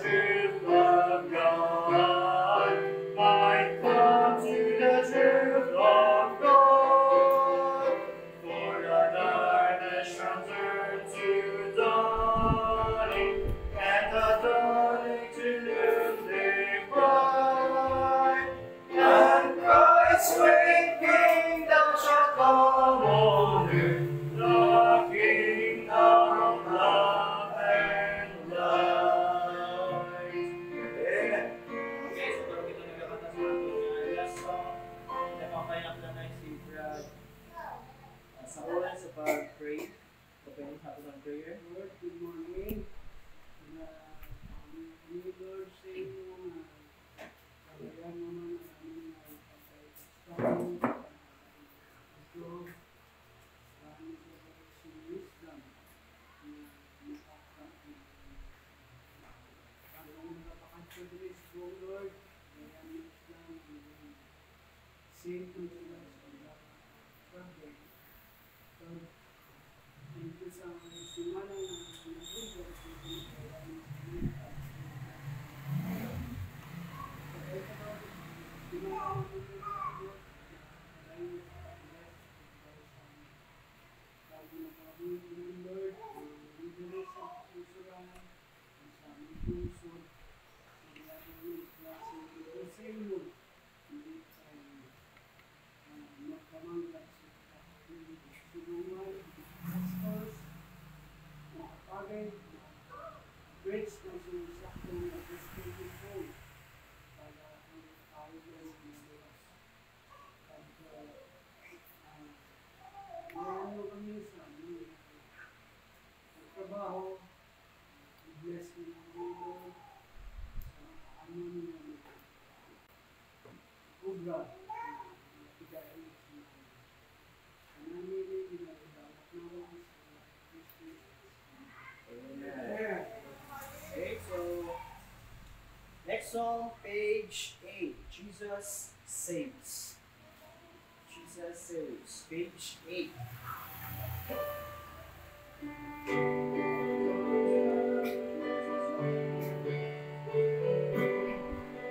truth of God might come to the truth of God. For the darkness shall turn to dawning, and the dawning to noonday bright. And Christ's great kingdom shall come on earth, the kingdom of love and light. Amen. Okay, so bago kita nagkakanta sa ating last song, napapayang na na si Brad sa oras sa pag-pray. Open sa ating prayer. Lord, good morning. Lord, sa inyo kagayan naman ang aming pagkaitang ito kami sa wisdom na makakapit. Kung napakadres ko, Lord, kaya wisdom same to sila sa subject. So, dito sa simula na nag-iigal sa kailangan Grace na sinasaktan na gusto ko para ang tao na lumas. At ano kami sa trabaho, bless mo ng Lord sa ano nyo kubra pigayin sa nanili na idawat na lang sa Kristo. Amen. Okay, so next song, page 8. Jesus Saves. Jesus Saves. Page 8.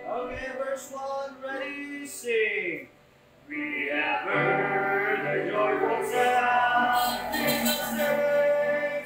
Okay, verse 1, ready, sing. We have heard the joyful sound.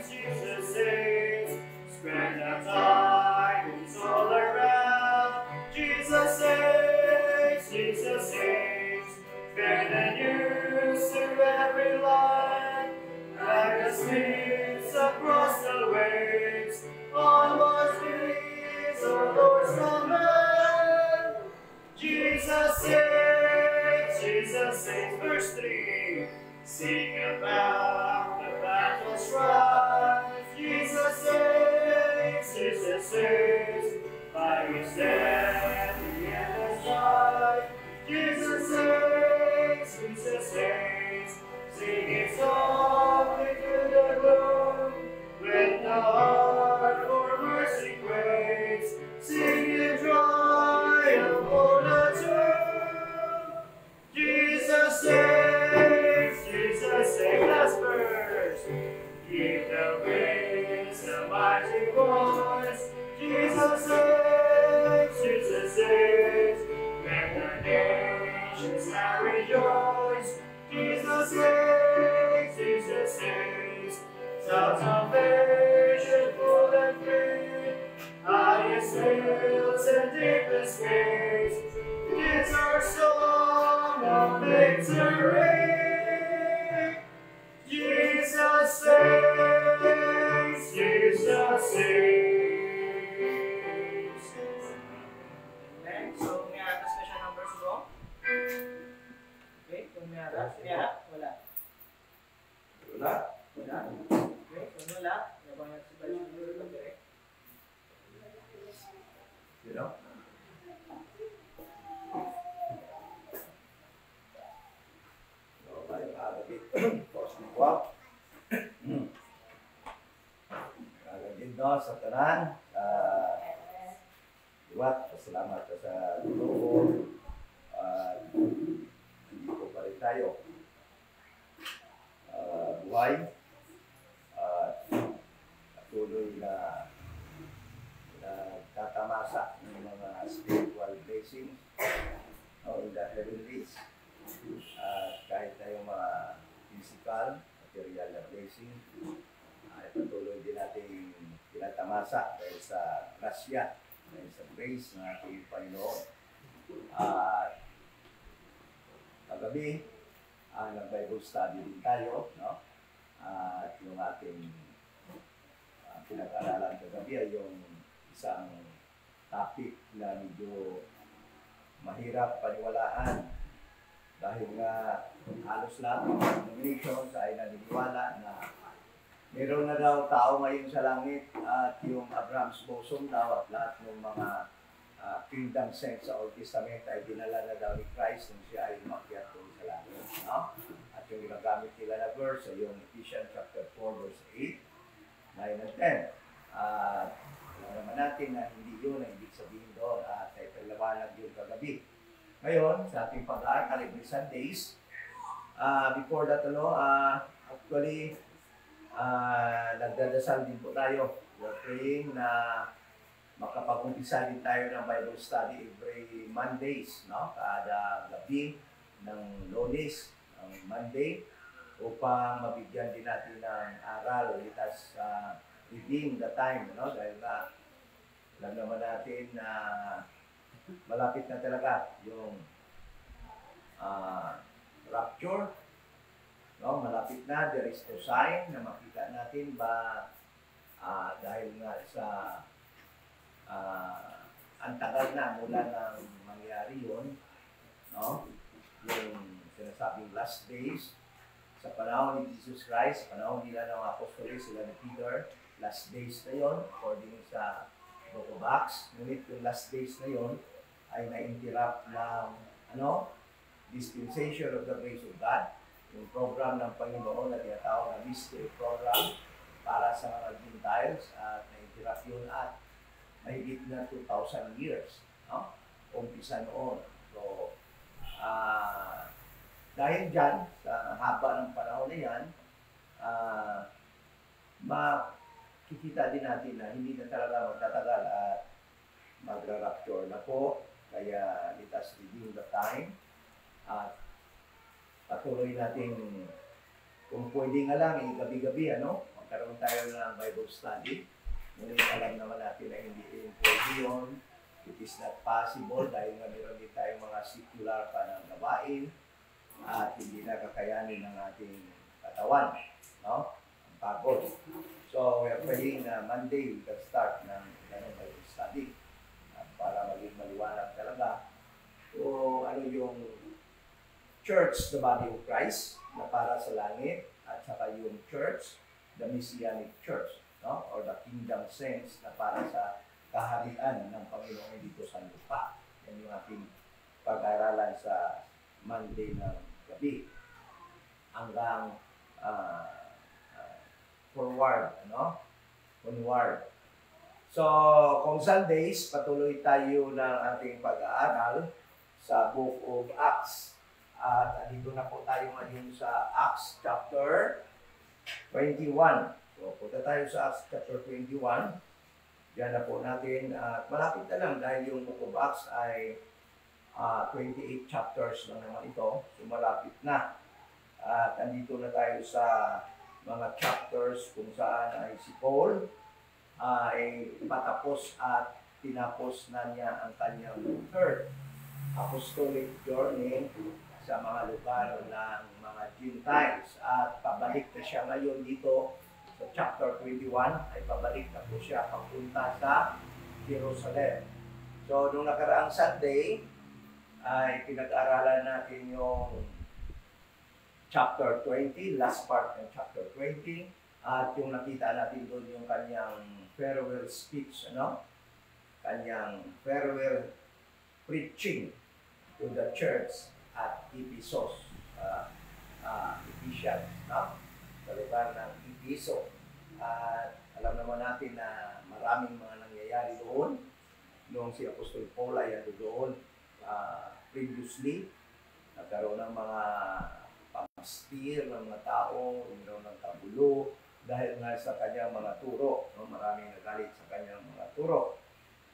Jesus saves. Spread the tidings all around. Jesus saves. Jesus saves. Bear the news to every line. Like the streets across the waves. Onwards leads our Lord's command. Jesus saves. Jesus saves. Verse 3. Sing about the battle's rise. Jesus saves. Jesus saves. By his death the endless life. Jesus saves. Jesus saves. Sing it softly to the gloom. When the heart for mercy craves, sing in triumph for the tomb. Jesus saves. Jesus saves. Last verse. Give the winds a mighty voice. Jesus saves. Jesus saves. Let the nations now rejoice. Jesus saves. Jesus saves. Shout salvation full and free. Highest hills and deepest caves. It's our song of victory. Jesus saves. Jesus saves. Amen. So, may atas na siya numbers mo? Okay, kung may atas. May atas? Wala. Wala. Wala. Okay, kung wala, nabang natin si Bajur mag-direct. You know? Kagagid no sa tanan, liwat, pasalamat ka sa Ginoo. Hindi ko pa rin tayo buhay at patuloy na tatama blessings in the heavenlies. Kahit na yung mga physical, material na blessing, ay patuloy din natin tinatamasa dahil sa grasya, dahil sa grace ng ating Panginoon. At kagabi, nag-Bible study din tayo, no? At yung ating pinag-aralan kagabi ay yung isang topic na medyo mahirap paniwalaan dahil nga halos lahat ng denominations ay naniniwala na meron na daw tao ngayon sa langit at yung Abraham's bosom daw at lahat ng mga kingdom saints sa Old Testament ay dinala na daw ni Christ nung siya ay umakyat doon sa langit. No? At yung ginagamit nila na verse ay yung Ephesians chapter 4 verse 8, 9 and 10. Alam naman natin na hindi yun ang ibig sabihin doon at ay palawanag yun kagabi. Ngayon, sa ating pag-aaral every Sundays, before that, actually, nagdadasal din po tayo. We're praying na makapag-umpisa din tayo ng Bible study every Mondays, no? Kada gabi ng Lunes, ng Monday, upang mabigyan din natin ng aral. Let us redeem the time, no? Dahil na, alam naman natin na malapit na talaga yung rapture, no? Malapit na, there is no sign na makita natin ba dahil nga sa ang tagal na mula nang mangyari yun, no? Yung sinasabing last days sa panahon ni Jesus Christ, panahon nila ng Apostoles, sila ni Peter, last days na yun according sa Book of Acts. Ngunit yung last days na yun ay na-interrupt ng dispensation of the grace of God, yung program ng Panginoon na tinatawag na mystery program para sa mga Gentiles, at na-interrupt yun at mahigit na 2,000 years, no? Umpisa noon. So, dahil dyan, sa haba ng panahon na yan, makikita din natin na hindi na talaga magtatagal at magra-rapture na po. Kaya let us redeem the time at patuloy natin, kung pwede nga lang, gabi-gabi, magkaroon tayo ng Bible study. Ngunit alam naman natin na hindi pwede yun. It is not possible dahil nga meron din tayong mga secular pa ng gawain at hindi na kakayanin ng ating katawan, no? Ang pagod. So, we are praying na Monday we can start ng Bible study para maging maliwanag talaga kung ano yung church, the body of Christ, na para sa langit, at saka yung church, the Messianic church, no? Or the kingdom saints na para sa kaharian ng Panginoon dito sa lupa. Yan yung ating pag-aaralan sa Monday ng gabi hanggang forward, onward. So, kung Sundays, patuloy tayo ng ating pag-aaral sa Book of Acts. At dito na po tayo ngayon sa Acts chapter 21. So, punta tayo sa Acts chapter 21. Diyan na po natin. At malapit na lang dahil yung Book of Acts ay 28 chapters lang naman ito. So, malapit na. At andito na tayo sa mga chapters kung saan ay si Paul ay patapos at tinapos na niya ang kanyang third apostolic journey sa mga lugar ng mga Gentiles. At pabalik na siya ngayon dito sa chapter 21, ay pabalik na po siya papunta sa Jerusalem. So, nung nakaraang Sunday, ay pinag-aralan natin yung chapter 20, last part ng chapter 20, at yung nakita natin doon yung kanyang farewell speech, kanyang farewell preaching to the church at Ephesus, Ephesians, sa lugar ng Ephesus. At alam naman natin na maraming mga nangyayari doon. Noong si Apostol Paul ay doon previously, nagkaroon ng mga pag-steer ng mga tao, mayroon ng kabulo, dahil nga sa kanyang mga turo. Maraming nagalit sa kanyang mga turo.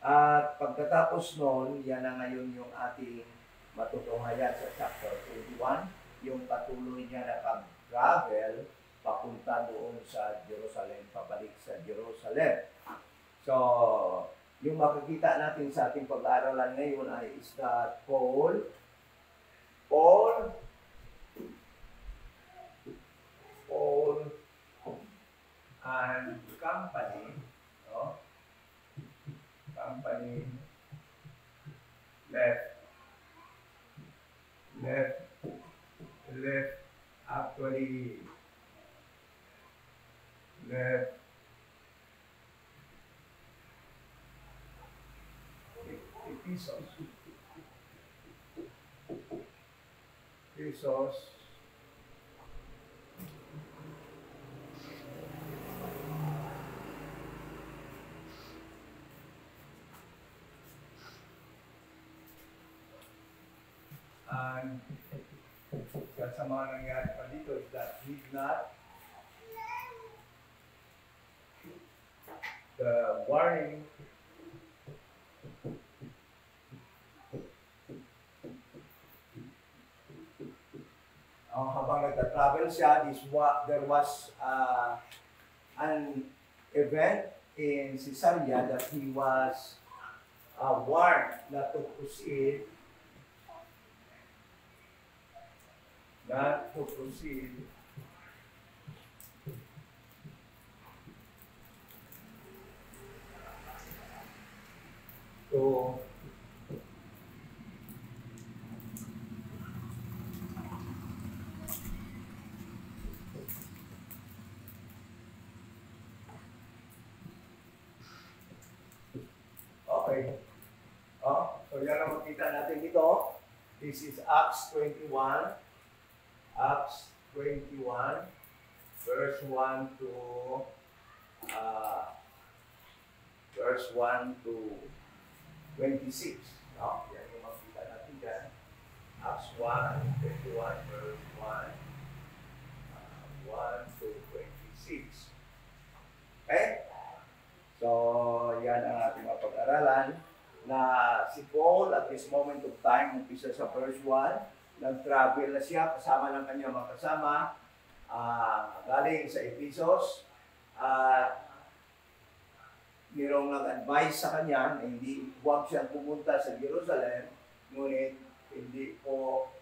At pagkatapos noon, yan na ngayon yung ating matutunghayan sa chapter 21, yung patuloy niya na pag-travel papunta doon sa Jerusalem, pabalik sa Jerusalem. So, yung makikita natin sa ating pag-aaralan ngayon ay is that Paul and company, no? Company left actually left Ephesus and sa mga nangyari pa dito is that did not the warning habang nagta-travel siya, there was an event in Caesarea that he was warned not to proceed to okay. So yan ang makita natin dito. This is Acts 21. Acts 21, verse 1 to verse 1 to 26. No? Yan yung makita natin dyan. Acts 1, 21, verse 1, 1 to 26. Okay? So, yan ang ating mapag-aralan na si Paul at this moment of time, umpisa sa verse 1, nag-travel na siya kasama ng kanyang mga kasama galing sa Ephesus at mayroong nag-advise sa kanya na huwag siyang pumunta sa Jerusalem, ngunit hindi po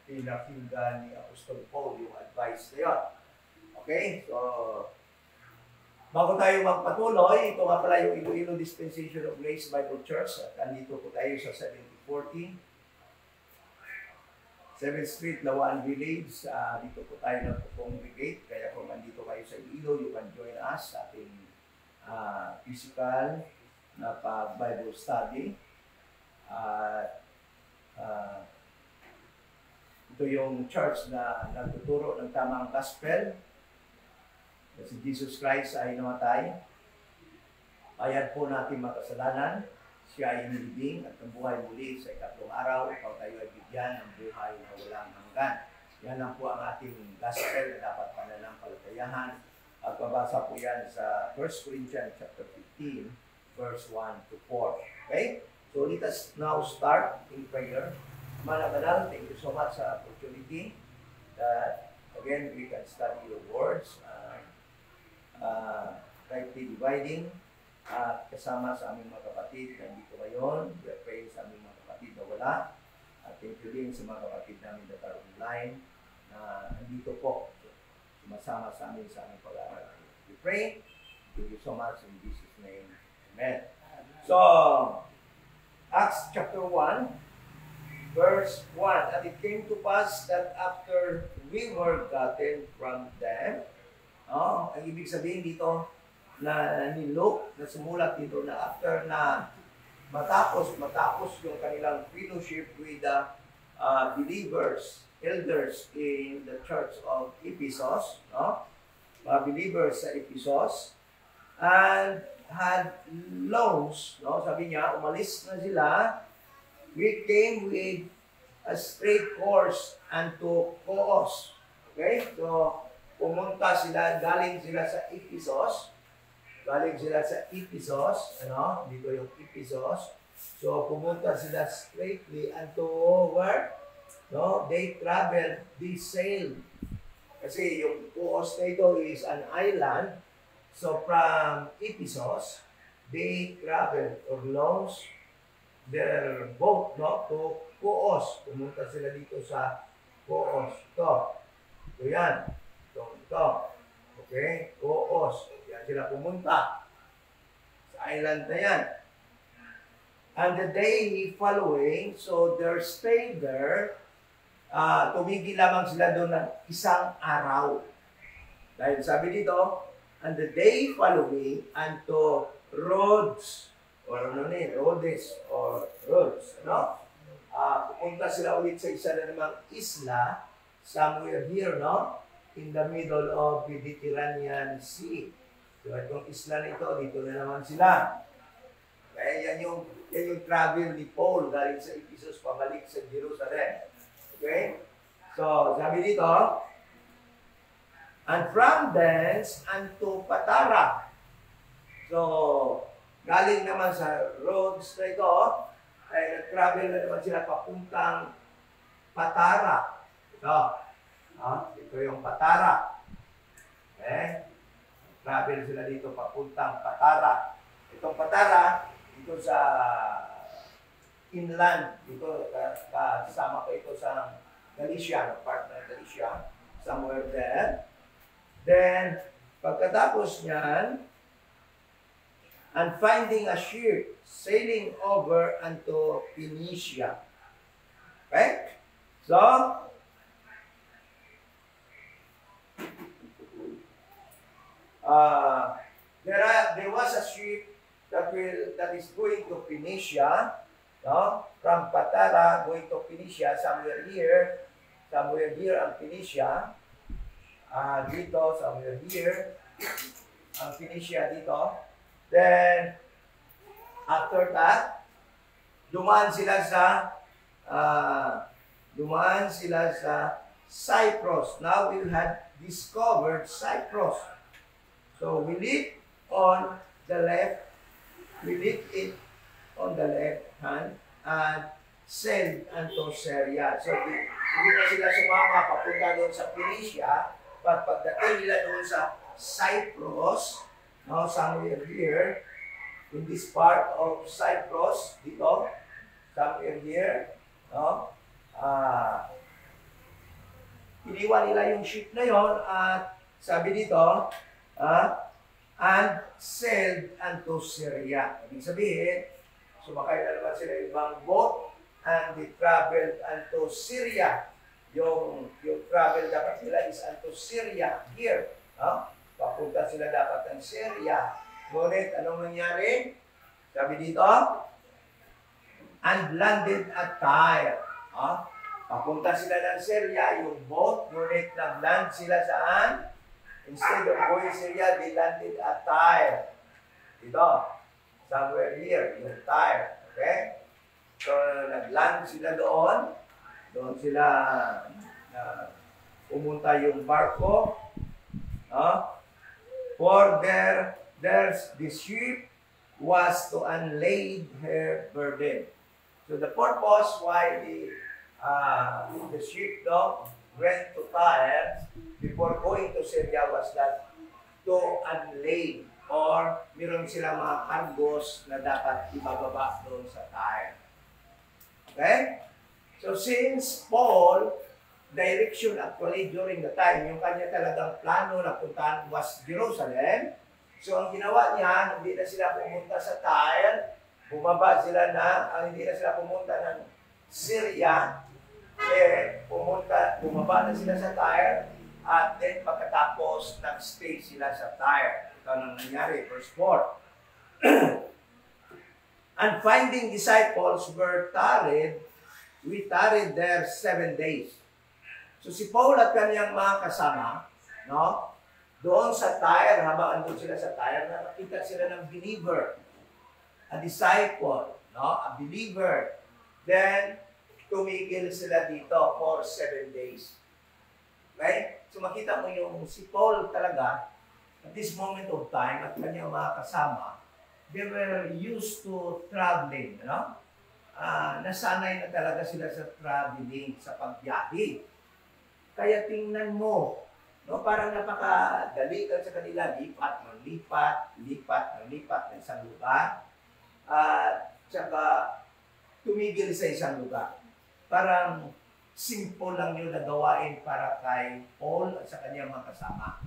pinakinggan ni Apostol Paul yung advice na yun. Okay? So, bago tayo magpatuloy, ito nga pala yung Iloilo Dispensation of Grace Bible Church at nandito po tayo sa 7040 7th Street, Lawan Village. Dito po tayo nagpo-congregate. Kaya kung nandito kayo sa Iloilo, you can join us sa ating physical na Bible study. Ito yung church na nagtuturo ng tamang gospel. Si Jesus Christ ay namatay. Bayad po natin makasalanan. Siya ay nilibing at nabuhay muli sa ikatlong araw upang tayo ay bigyan ng buhay na walang hanggan. Yan lang po ang ating gospel na dapat pananampalatayahan. At mabasa po yan sa 1 Corinthians chapter 15, verse 1 to 4. Okay? So let us now start in prayer. Manang-manang, thank you so much sa opportunity that again we can study your words, rightly dividing. At kasama sa aming mga kapatid na dito ngayon, we are praying sa aming mga kapatid na wala. At thank you din sa mga kapatid namin that are online na nandito po, sumasama sa aming pag-aaral. We pray. Thank you so much in Jesus' name. Amen. So, Acts chapter 1, verse 1. And it came to pass that after we were gotten from them, ang ibig sabihin dito, na ni Luke na sumulat dito na after na matapos yung kanilang fellowship with the believers, elders in the church of Ephesus, no? Mga believers sa Ephesus, and had loans, no? Sabi niya, umalis na sila, we came with a straight course unto Coos. Okay? So, pumunta sila, galing sila sa Ephesus. galing sila sa Ephesus, dito yung Ephesus. So, pumunta sila straightly unto where? They traveled, they sailed. Kasi yung Puos na ito is an island. So, from Ephesus, they traveled or launched their boat, to Puos. Pumunta sila dito sa Puos. Ito yan. Ito. Okay? Puos. Yan sila pumunta. Sa island na yan. And the day following, so their stay there, tumigil lamang sila doon ng isang araw. Dahil sabi dito, and the day following unto Rhodes, or Rhodes, pupunta sila ulit sa isa na namang isla, somewhere here, in the middle of the Mediterranean Sea. So, itong isla na ito, dito na naman sila. Kaya yan yung travel ni Paul galing sa Ephesus pabalik sa Jerusalem. Okay? So, sabi dito, and from thence unto Patara. So, galing naman sa Rhodes na ito, ay nag-travel na naman sila papuntang Patara. Ito yung Patara. Okay? Travel sila dito papuntang Patara. Itong Patara, dito sa inland, dito kasama ko ito sa Galicia, part ng Galicia, somewhere there. Then, pagkatapos niyan, and finding a ship, sailing over unto Phoenicia. Okay? So, there was a ship that is going to Phoenicia, from Patara going to Phoenicia, somewhere here ang Phoenicia, dito, somewhere here, ang Phoenicia dito. Then, after that, dumaan sila sa Cyprus. Now we had discovered Cyprus. So we leave on the left. We leave it on the left hand and sailed unto Syria. So hindi na sila sumama papunta doon sa Phoenicia, but pagdating nila doon sa Cyprus, somewhere here, in this part of Cyprus, dito, somewhere here, iniwan nila yung ship na yon at sabi dito, and sailed unto Syria. Ibig sabihin, sumakay na naman sila ibang boat and they traveled unto Syria. Yung travel dapat nila is unto Syria here. Papunta sila dapat ng Syria. Ngunit, anong nangyari? Sabi dito, and landed at Tyre. Papunta sila ng Syria, yung boat, ngunit nag-land sila saan? Instead of going Syria, they landed at Tyre. Dito, somewhere here, yung Tyre. Okay? So, nag-land sila doon. Doon sila pumunta yung barko. For the ship was to unlade her burden. So the purpose why the ship went to Tyre before going to Syria was that to unlade or meron silang mga cargos na dapat ibababa doon sa Tyre. Okay? So since Paul, direction actually during the time, yung kanya talagang plano na puntahan was Jerusalem. So ang ginawa niya, hindi na sila pumunta sa Tyre, hindi na sila pumunta ng Syria, bumaba na sila sa Tyre, at then pagkatapos nag-stay sila sa Tyre. Ito ang nangyari, verse 4. And finding disciples we tarried there 7 days. So si Paul at kanyang mga kasama, doon sa Tyre, habang andun sila sa Tyre, nakakita sila ng believer, a disciple, a believer. Then, tumigil sila dito for 7 days. Okay? So makita mo yung si Paul talaga, at this moment of time at kanyang mga kasama, they were used to traveling, no? Nasanay na talaga sila sa traveling, sa pagbiyahe. Kaya tingnan mo, no, parang napakadali ka sa kanila, lipat ng isang lugar, at saka tumigil sa isang lugar. Parang simple lang yun na gawain para kay Paul at sa kanyang mga kasama.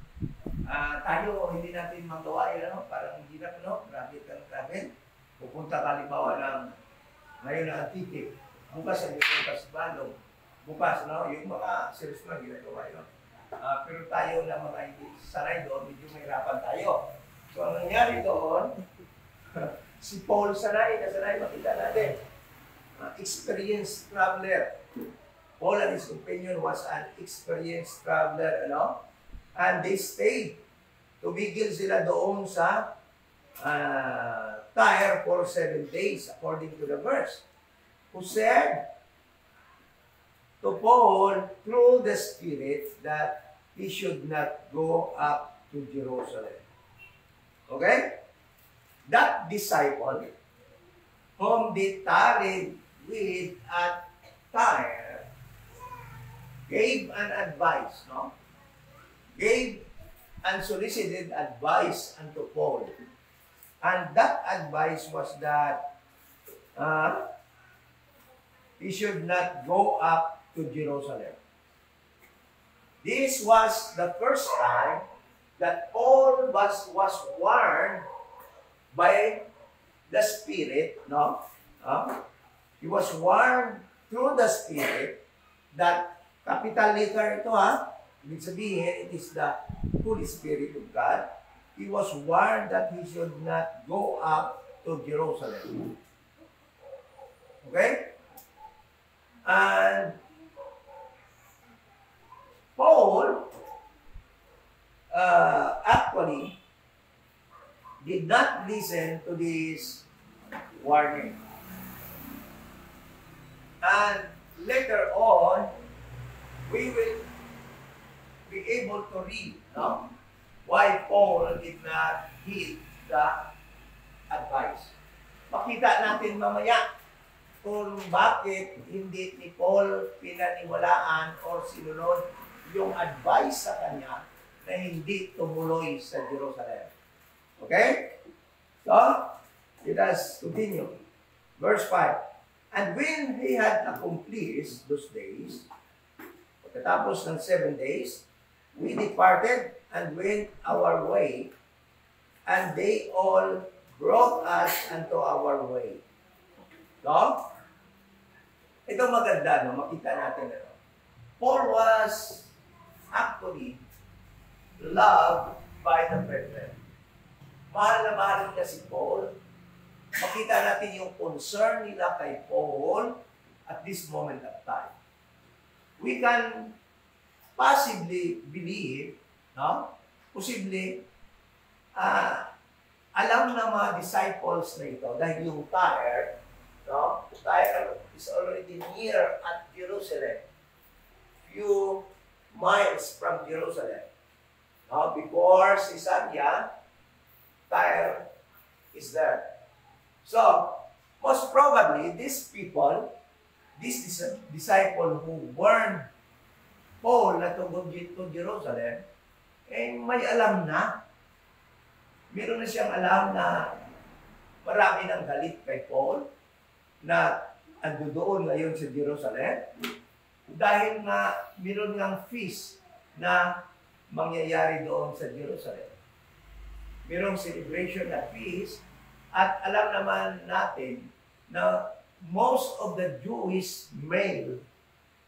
Tayo, hindi natin magawa yun, no? Parang hirap, no? Grabe. Pupunta ka, halimbawa ng ngayon na Antique, bukas ang pupunta sa Balong, bukas, no? Yung mga serious na ginagawa yun. Pero tayo na mga hindi sanay doon, medyo mahirapan tayo. So, ang nangyari doon, si Paul sanay, makita natin. Experienced traveler. Paul and his companion was an experienced traveler, ano? And they stayed. Tumigil sila doon sa Tyre for 7 days, according to the verse. Who said to Paul, through the Spirit, that he should not go up to Jerusalem. Okay? That disciple, whom they tarried with at Tyre, gave an advice, no? Gave unsolicited advice unto Paul. And that advice was that he should not go up to Jerusalem. This was the first time that Paul was warned by the Spirit, no? He was warned through the Spirit that, capital letter ito ibig sabihin, it is the Holy Spirit of God. He was warned that he should not go up to Jerusalem. Okay? And Paul actually did not listen to this warning. And later on, we will be able to read, no? Why Paul did not heed the advice. Makita natin mamaya kung bakit hindi ni Paul pinaniwalaan o sinunod yung advice sa kanya na hindi tumuloy sa Jerusalem. Okay? So, let us continue. Verse 5. And when he had accomplished those days, pagkatapos ng 7 days, we departed and went our way, and they all brought us unto our way. No? Ito maganda, no? Makita natin. No? Paul was actually loved by the brethren. Mahal na mahal niya si Paul. Makita natin yung concern nila kay Paul at this moment of time. We can possibly believe, no? Posible, alam na mga disciples na ito dahil yung Tyre, no? Tyre is already near at Jerusalem. Few miles from Jerusalem. No? Before Caesarea, Tyre is there. So, most probably, these people, this disciple who warned Paul na tungkol to Jerusalem, may alam na. Meron na siyang alam na marami ng galit kay Paul na ando doon ngayon sa Jerusalem dahil nga meron ng feast na mangyayari doon sa Jerusalem. Merong celebration na feast at alam naman natin na most of the Jewish male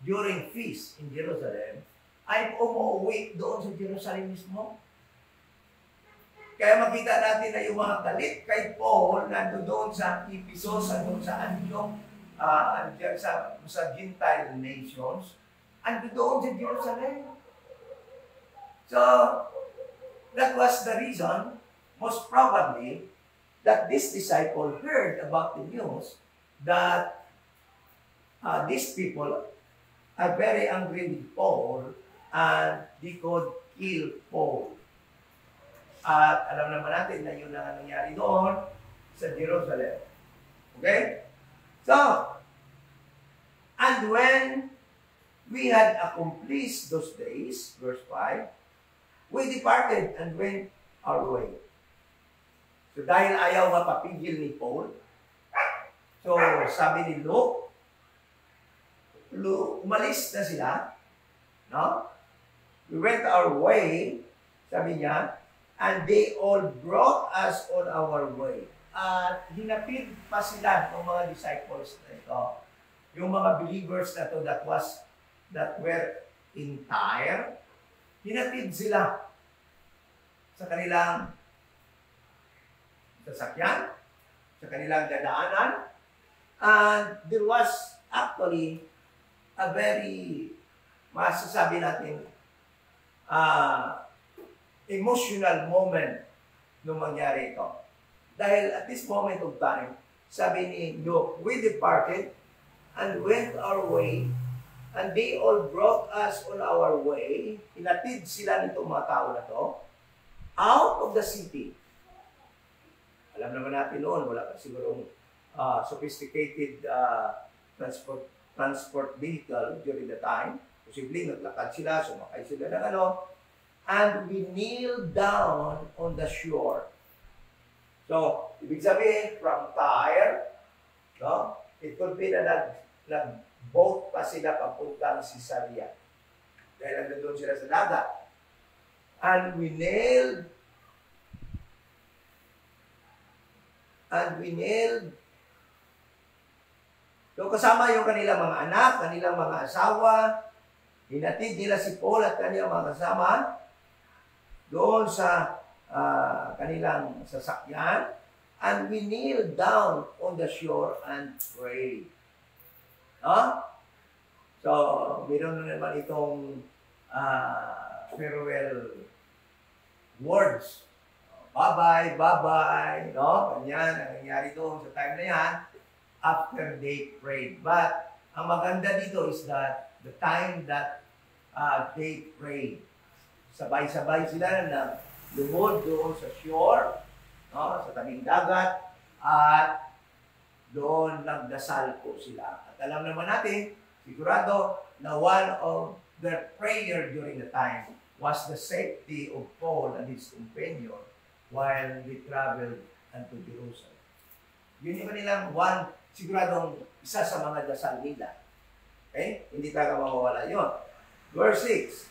during feast in Jerusalem ay umuwi doon sa Jerusalem mismo. Kaya makita natin na yung mga galit kay Paul na doon sa Ephesus, doon sa Antioch, sa Gentile nations, ando doon sa Jerusalem. So, that was the reason, most probably, that this disciple heard about the news that these people are very angry with Paul and they could kill Paul. At alam naman natin na yun ang nangyari doon sa Jerusalem. Okay? So, and when we had accomplished those days, verse 5, we departed and went our way. So, dahil ayaw mapapigil ni Paul, so sabi ni Luke, umalis na sila, no? We went our way, sabi niya, and they all brought us on our way. At hinapid pa sila ng mga disciples na ito, yung mga believers na to that were in Tyre, hinapid sila sa kanilang sasakyan, sa kanilang dadaanan, and there was actually a very, masasabi natin, emotional moment nung mangyari ito. Dahil at this moment of time, sabi ni Luke, we departed and went our way, and they all brought us on our way. Inatid sila nitong mga tao na to out of the city. Alam naman natin noon, wala pa sigurong sophisticated transport vehicle during the time. Posibleng naglakad sila, sumakay sila ng ano, and we kneel down on the shore. So, ibig sabihin, from Tyre, no, it could be na nag-boat pa sila papuntang Caesarea. Dahil nandun sila sa dagat. And we nailed so kasama yung kanilang mga anak, kanilang mga asawa, hinatid nila si Paul at kanilang mga kasama doon sa kanilang sasakyan, and we kneel down on the shore and pray. No? So, meron na naman itong farewell words. Bye-bye, bye-bye, no? Ganyan, ang nangyari doon sa time na yan, after they prayed. But, ang maganda dito is that the time that they prayed, sabay-sabay sila na lumod doon sa shore, no, sa tabing dagat, at doon nagdasal po sila. At alam naman natin, sigurado, na one of their prayer during the time was the safety of Paul and his companion while they traveled unto Jerusalem. Yun yung kanilang siguradong isa sa mga dasal nila. Okay? Hindi talaga mawawala yun. Verse 6,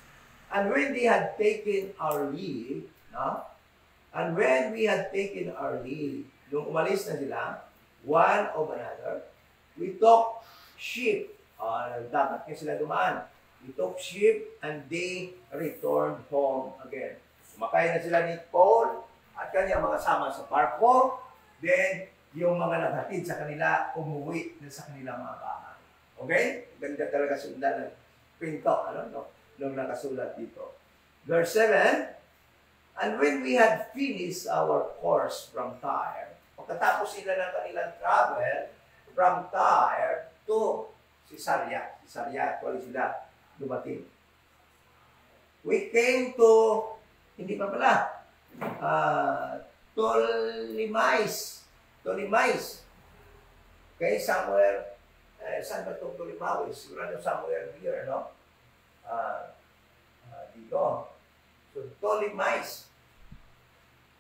and when they had taken our leave, no? And when we had taken our leave, nung umalis na sila, one of another, we took ship. Dapat nga sila dumaan. We took ship and they returned home again. Sumakay na sila ni Paul at kanyang mga sama sa barko. Then, yung mga naghatid sa kanila, umuwi na sa kanilang mga bahay. Okay? Ganda talaga sundan ng pinto, nung nakasulat dito. Verse 7, and when we had finished our course from Tyre, pagkatapos sila ng kanilang travel from Tyre to Caesarea, actually sila dumating. We came to, hindi pa pala, Ptolemais. Okay, somewhere, saan ba itong Ptolemais? Sigurado somewhere here, no? Dito. So, Ptolemais.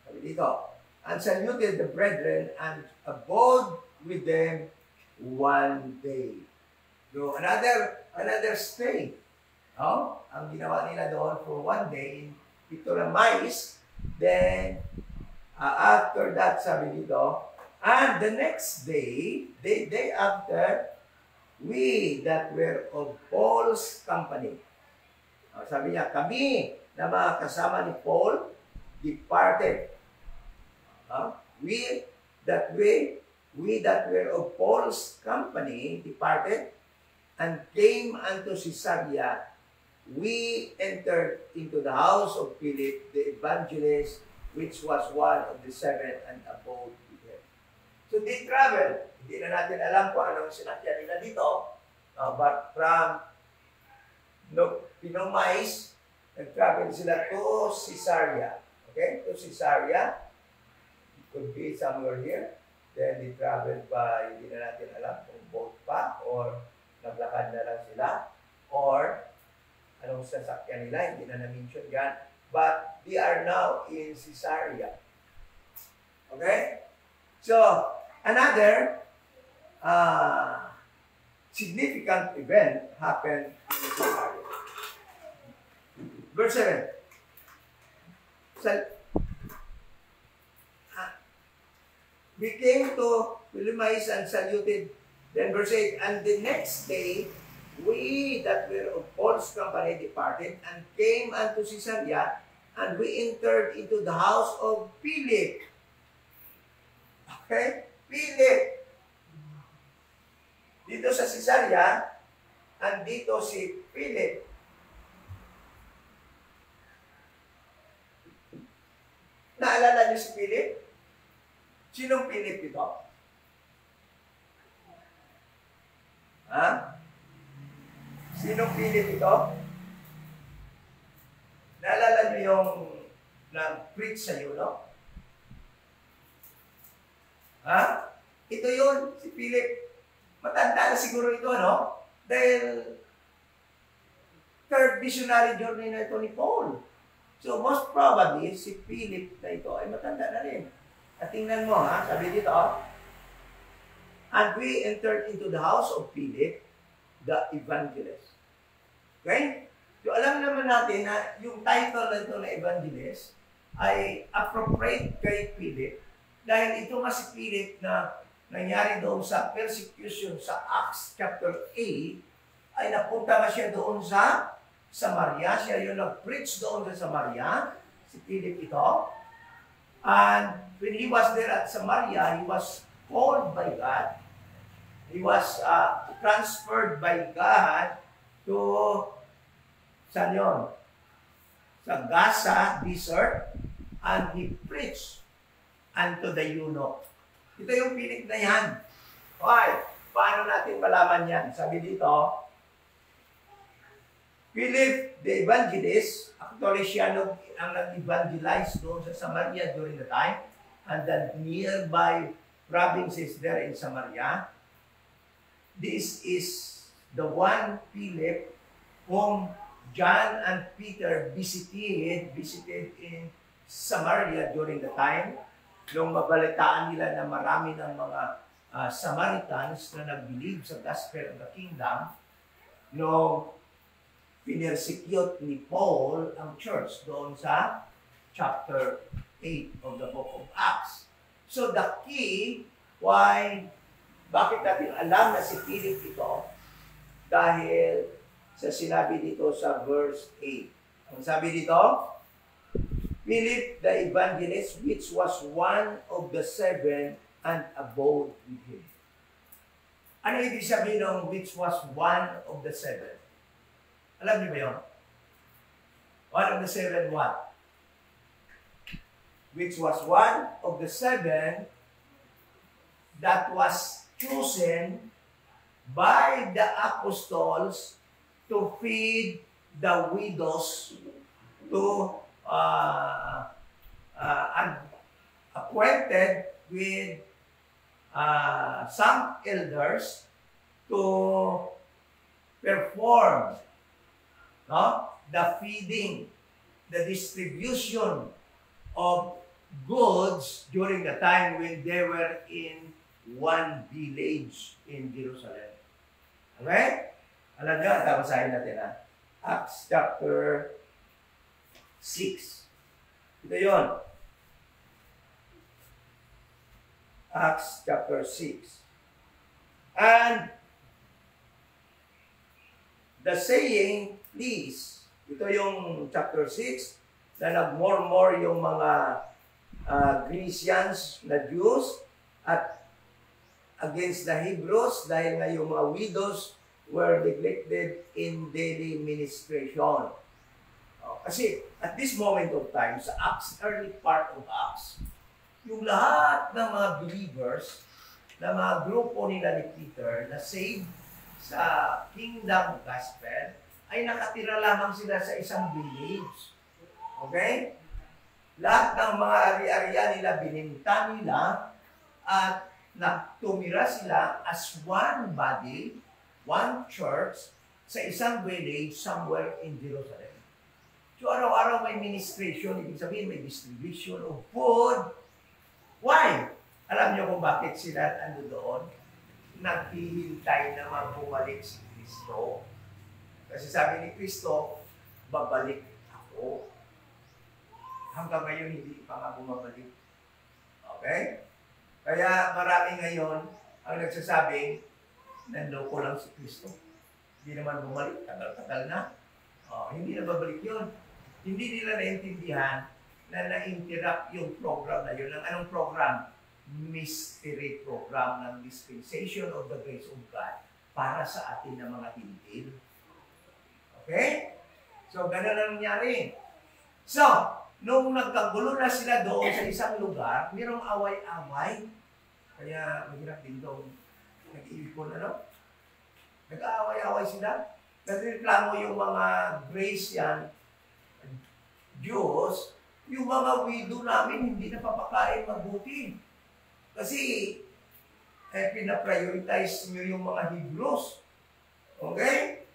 Sabi dito. And saluted the brethren and abode with them one day. So, another stay. No? Ang ginawa nila doon for one day in Ptolemais. Then, after that, sabi dito, and the next day, the day after, we that were of Paul's company. Sabi niya, kami na mga kasama ni Paul, departed. We that were of Paul's company, departed, and came unto Caesarea. We entered into the house of Philip, the evangelist, which was one of the 7, and abode with him. So they traveled. Hindi na natin alam kung anong sinakyan nila dito. But from Ptolemais, nag-travel sila to Caesarea. Okay, to Caesarea. It could be somewhere here. Then they traveled by, hindi na natin alam kung boat pa or naglakad na lang sila or anong sasakyan nila, hindi na na-mention yan. But they are now in Caesarea. Okay? So, another significant event happened in Caesarea. Verse 7. We came to Ptolemais and saluted. Then verse 8, and the next day, we that were of Paul's company departed and came unto Caesarea, and we entered into the house of Philip. Okay? Philip. Dito sa Caesarea, andito si Philip. Naalala niyo si Philip? Sinong Philip ito? Ha? Sinong Philip ito? Naalala niyo yung nag-preach sa iyo, no? Ha? Ito yun, si Philip. Matanda na siguro ito, no? Dahil third missionary journey na ito ni Paul. So most probably, si Philip na ito ay matanda na rin. At tingnan mo, ha? Sabi dito, and we entered into the house of Philip, the evangelist. Okay? So alam naman natin na yung title na ito na evangelist ay appropriate kay Philip dahil ito nga si Philip na nangyari doon sa persecution sa Acts chapter 8 ay napunta na siya doon sa Samaria. Siya yung nag-preach doon sa Samaria, si Philip ito. And when he was there at Samaria, he was called by God. He was transferred by God to saan yun? Sa Gaza desert, and he preached unto the eunuch. Ito yung Philip na yan. Okay, paano natin malaman yan? Sabi dito, Philip the evangelist, actually siya ang nag-evangelize doon sa Samaria during the time, and the nearby provinces there in Samaria. This is the one Philip whom John and Peter visited in Samaria during the time nung mabalitaan nila na marami ng mga Samaritans na nag-believe sa gospel of the kingdom nung pinersecute ni Paul ang church doon sa chapter 8 of the book of Acts. So the key why bakit natin alam na si Philip ito? Dahil sa sinabi dito sa verse 8. Ang sabi dito, Philip the evangelist, which was one of the 7 and abode with him. Ano ibig sabihin ng which was one of the 7? Alam niyo ba yun? One of the 7 what? Which was one of the 7 that was chosen by the apostles to feed the widows, to acquainted with some elders to perform the feeding, the distribution of goods during the time when they were in one village in Jerusalem. Okay? Alam niyo, tabasahin natin Acts chapter 6. Ito yun. Acts chapter 6. And the saying, please, ito yung chapter 6, na nag-more yung mga Grecians na Jews at against the Hebrews dahil nga yung mga widows were neglected in daily ministration. Kasi at this moment of time, sa Acts, early part of Acts, yung lahat ng mga believers, na mga grupo nila ni Peter na saved sa kingdom gospel, ay nakatira lamang sila sa isang village. Okay? Lahat ng mga ari-arian nila, bininta nila, at tumira sila as one body, one church, sa isang village somewhere in Jerusalem. So araw-araw may ministration, ibig sabihin may distribution of food. Why? Alam niyo kung bakit sila ano doon? Naghihintay na magbumalik si Kristo. Kasi sabi ni Kristo, babalik ako. Hanggang ngayon hindi pa nga bumabalik. Okay? Kaya marami ngayon ang nagsasabing, nanloko lang si Kristo. Hindi naman bumalik, tagal-tagal na. Hindi na babalik yun. Hindi nila naintindihan na na-interrupt yung program na yun. Ang anong program? Mystery program ng dispensation of the grace of God para sa atin na mga hintil. Okay? So, ganun ang nangyari. So, nung nagkagulo na sila doon sa isang lugar, mayroong away-away. Kaya mahirap din doon. Nag-iipon, ano? Nag-aaway-away sila. Nagreklamo yung mga grace yan, Diyos, yung mga widow namin hindi napapakain mabuti. Kasi, pinaprioritize nyo yung mga Hebrews. Okay?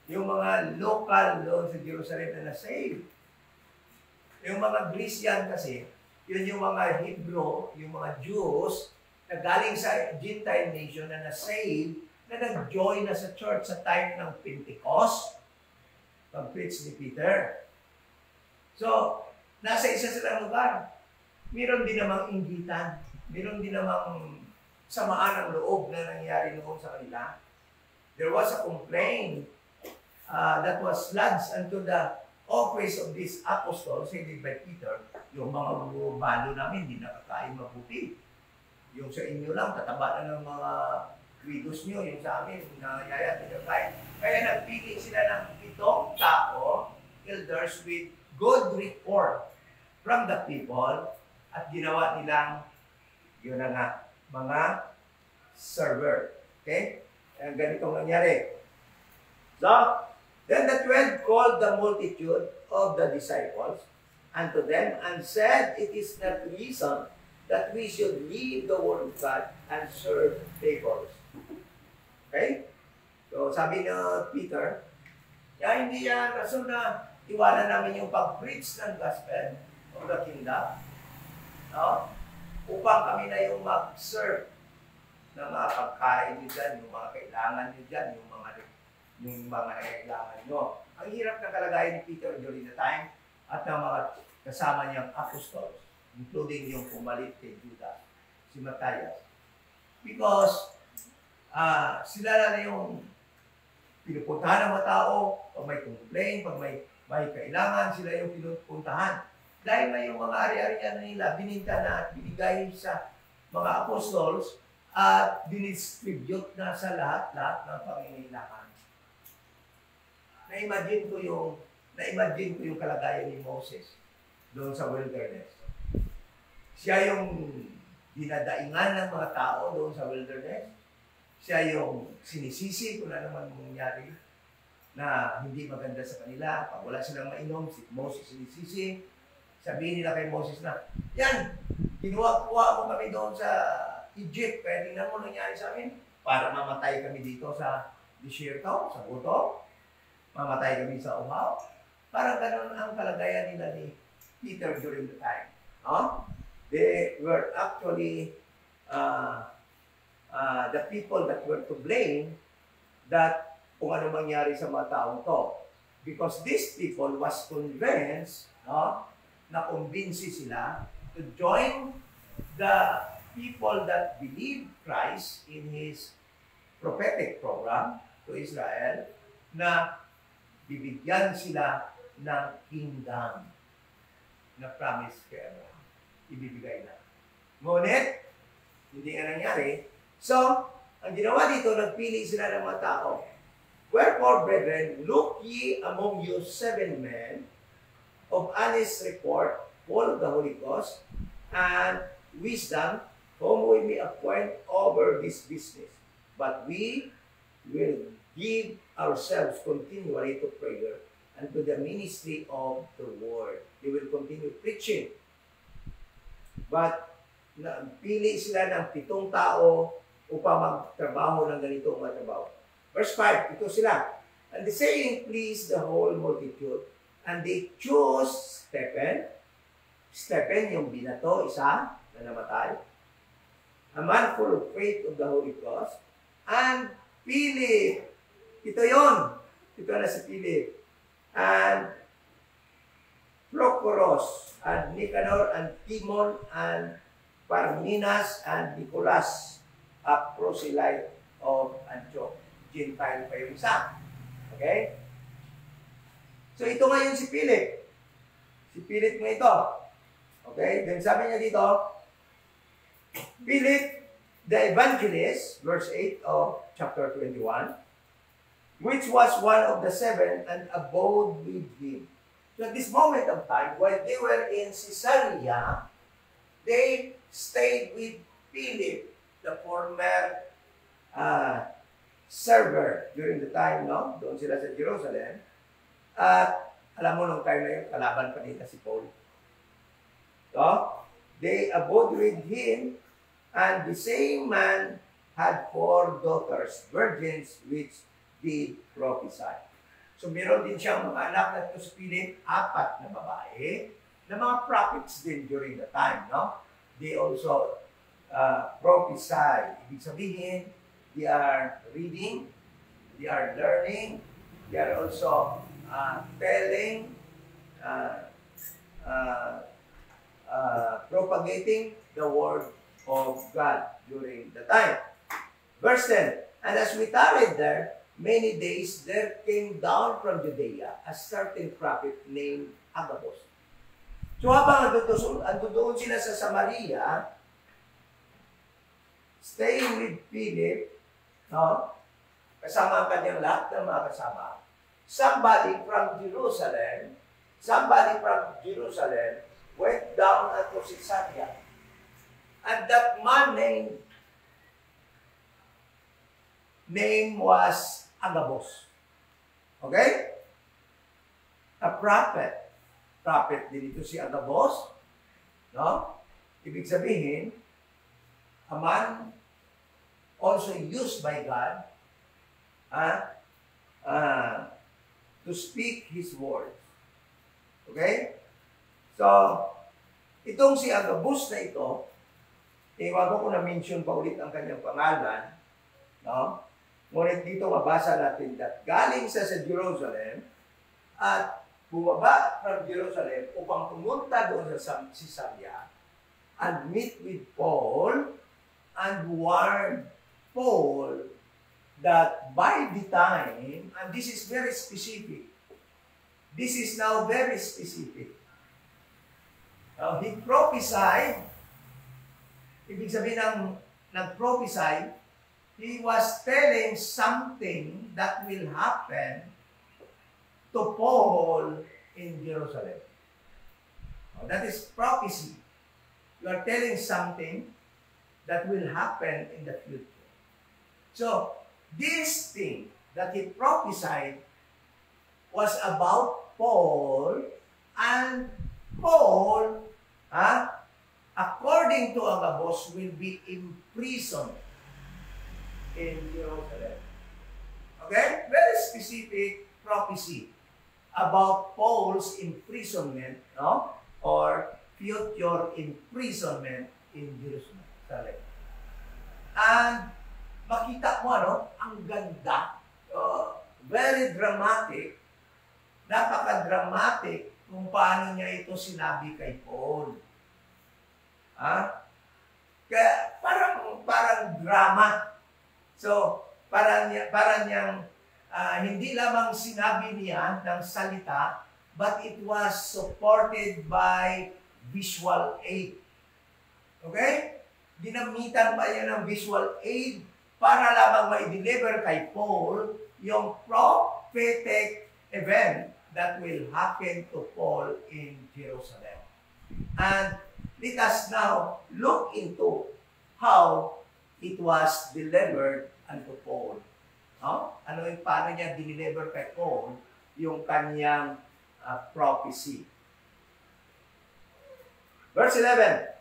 Yung mga local doon sa Jerusalem na na-save. Yung mga Greece yan kasi, yun yung mga Hebrew, yung mga Jews, na galing sa Gentile nation na na-save, na nag-join na sa church sa time ng Pentecost, pag-preach ni Peter. So, nasa isa silang lugar. Meron din namang inggitan. Meron din namang samaan ng loob na nangyari noon sa kanila. There was a complaint that was lodged unto the office of these apostles, headed by Peter. Yung mga balo namin, hindi nakakain mabuti. Yung sa inyo lang, tataba na ng mga widows nyo, yung sa amin, nangyayari at pinakain. Kaya nagpili sila ng 7 tao, elders with good report from the people, at ginawa nilang, yun na nga, mga server. Okay? Ang ganitong nangyari. So, then the 12 called the multitude of the disciples unto them and said, it is not reason that we should leave the word of God and serve tables. Okay? So, sabi na Peter, hindi yan rason na iwanan namin yung pag-preach ng gospel of the kingdom. No? Upang kami na yung mag-serve ng mga pagkain nyo dyan, yung mga kailangan nyo dyan, yung mga kailangan nyo. Ang hirap na kalagayan ni Peter during the time at ng mga kasama niyang apostles, including yung pumalit kay Judas, si Matthias. Because sila na yung pinupuntahan ng mga tao, pag may complaint, pag may kailangan, sila yung pinupuntahan. Dahil na yung mga ari-arian nila, bininta na at binigay sa mga apostles at dinistribute na sa lahat-lahat ng pangangailangan. Na-imagine ko yung kalagayan ni Moses doon sa wilderness. Siya yung dinadaingan ng mga tao doon sa wilderness. Siya yung sinisisi kung ano naman mangyari na hindi maganda sa kanila. Pag wala silang mainom, si Moses sinisisi. Sabihin nila kay Moses na, yan, kinuha mo kami doon sa Egypt, kaya tingnan mo nangyari sa amin para mamatay kami dito sa desierto, sa gutom. Mamatay kami sa uhaw. Parang ganun ang kalagayan nila ni Peter during the time. No? They were actually the people that were to blame that kung ano mangyari sa mga taong to. Because these people was convinced, no, na kumbinsi sila to join the people that believe Christ in His prophetic program to Israel na bibigyan sila ng kingdom na promise kay Abraham. Ibibigay na. Ngunit, hindi nga nangyari. So, ang ginawa dito, nagpili sila ng mga tao. Wherefore, brethren, look ye among you 7 men of honest report, full of the Holy Ghost, and wisdom, whom we may appoint over this business. But we will give ourselves continually to prayer and to the ministry of the word. They will continue preaching But pili sila ng 7 tao upang magtrabaho ng ganitong mga trabaho. Verse 5, ito sila. And the saying pleased the whole multitude. And they chose Stephen. Stephen, yung binato, isa na namatay. A man full of faith of the Holy Ghost. And Philip. Ito yon. Ito na si Philip. And Prochorus, and Nicanor, and Timon, and Parmenas, and Nicolas, a proselyte of Antioch. Gentile pa yung isa. Okay? So ito ngayon si Philip. Si Philip nga ito. Okay? Then sabi niya dito, Philip, the evangelist, verse 8 of chapter 21, which was one of the 7 and abode with him. So at this moment of time, while they were in Caesarea, they stayed with Philip, the former server during the time, no? Doon sila sa Jerusalem. At alam mo nung time na yun, kalaban pa nila si Paul. So, they abode with him, and the same man had 4 daughters, virgins, which did prophesy. So, meron din siyang mga anak na ito si Philip, 4 na babae, na mga prophets din during the time, no? They also prophesy. Ibig sabihin, they are reading, they are learning, they are also telling, propagating the word of God during the time. Verse 10, and as we tarried there many days, there came down from Judea a certain prophet named Agabus. So habang doon sila sa Samaria, staying with Philip, no? Kasama ang kanyang lahat ng mga kasama. Somebody from Jerusalem went down unto Caesarea. And that man name was Agabus. Okay? A prophet. Prophet din ito si Agabus. No? Ibig sabihin, a man also used by God to speak His words. Okay? So, itong si Agabus na ito, wag ko na-mention pa ulit ang kanyang pangalan, no? Ngunit dito mabasa natin that galing sa Jerusalem at bumaba from Jerusalem upang pumunta doon sa Caesarea and meet with Paul and warn Paul that by the time, and this is very specific, this is now very specific. Now, he prophesied, ibig sabihin ng nag-prophesy, he was telling something that will happen to Paul in Jerusalem. Now, that is prophecy. You are telling something that will happen in the future. So, this thing that he prophesied was about Paul, and Paul, according to Agabus, will be imprisoned in Jerusalem. Okay? Very specific prophecy about Paul's imprisonment, no? Or future imprisonment in Jerusalem. And makita mo, ano? Ang ganda. Very dramatic. Napaka-dramatic kung paano niya ito sinabi kay Paul. Kaya parang drama. So, parang niyang hindi lamang sinabi niya ng salita, but it was supported by visual aid. Okay? Ginamitan pa niya ng visual aid para lamang ma-deliver kay Paul yung prophetic event that will happen to Paul in Jerusalem. And let us now look into how it was delivered unto Paul. No? Ano yung paano niya deliver kay Paul yung kanyang prophecy. Verse 11,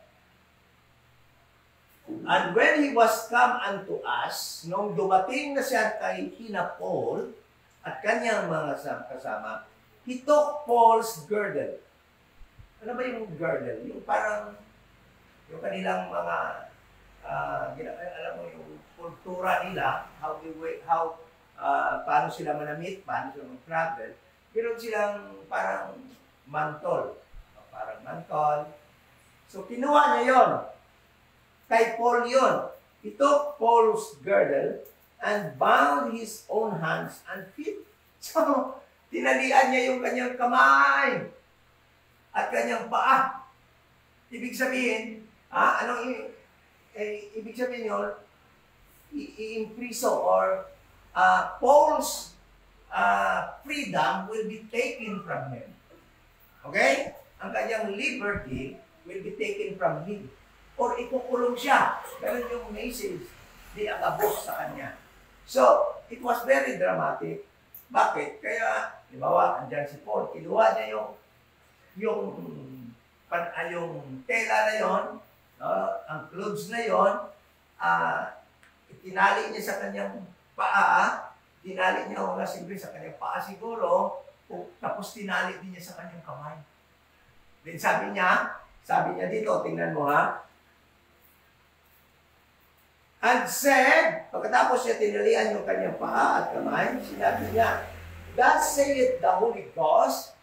And when he was come unto us, nung dumating na siya kay kina Paul at kanyang mga kasama, he took Paul's girdle. Ano ba yung girdle? Yung parang, yung kanilang mga, alam mo yung kultura nila, paano sila manamit, paano sila mag-travel. Meron silang parang mantol. Parang mantol. So, kinuha niya yon. Kay Paul yun. He took Paul's girdle and bound his own hands and feet. So, tinalian niya yung kanyang kamay at kanyang paa. Ibig sabihin, ibig sabihin yun, i-impriso or Paul's freedom will be taken from him. Okay? Ang kanyang liberty will be taken from him. Or ikukulong siya. Ganun yung message ni Agabus sa kanya. So, it was very dramatic. Bakit? Kaya, dibawa, andyan si Paul, kinuha niya yung tela na yon, ang clothes na yon, tinali niya sa kanyang paa, tinali niya wala simple sa kanyang paa siguro, tapos tinali din niya sa kanyang kamay. Then sabi niya dito, tingnan mo ha, and said, pagkatapos niya tinalian yung kanyang paa at kamay, sinabi niya, thus saith the Holy Ghost,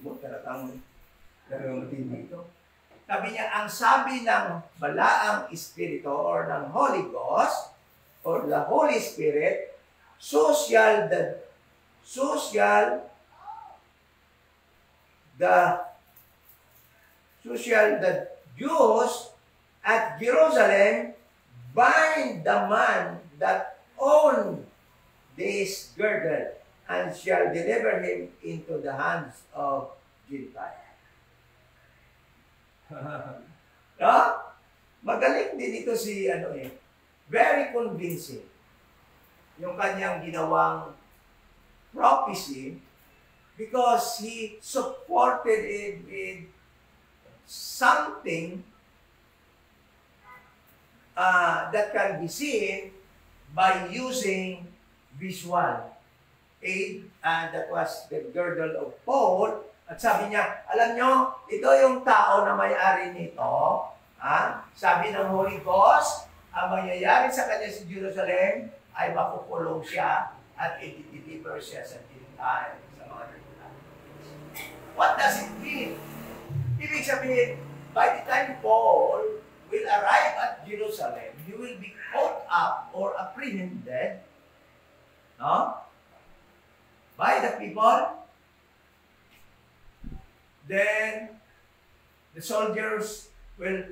talatang dito. Sabi niya, ang sabi ng Balaang Espiritu or ng Holy Ghost or the Holy Spirit, so shall the Jews at Jerusalem bind the man that owned this girdle and shall deliver him into the hands of Gentiles. No? Magaling din ito si very convincing yung kanyang ginawang prophecy because he supported it with something that can be seen by using visual aid, and that was the girdle of Paul. At sabi niya, alam nyo, ito yung tao na may-ari nito. Sabi ng Holy Ghost, ang mangyayari sa kanya sa Jerusalem ay makukulong siya at i-deliver siya sa Gentiles, sa mga Gentiles. What does it mean? Ibig sabihin, by the time Paul will arrive at Jerusalem, he will be caught up or apprehended by the people. Then the soldiers will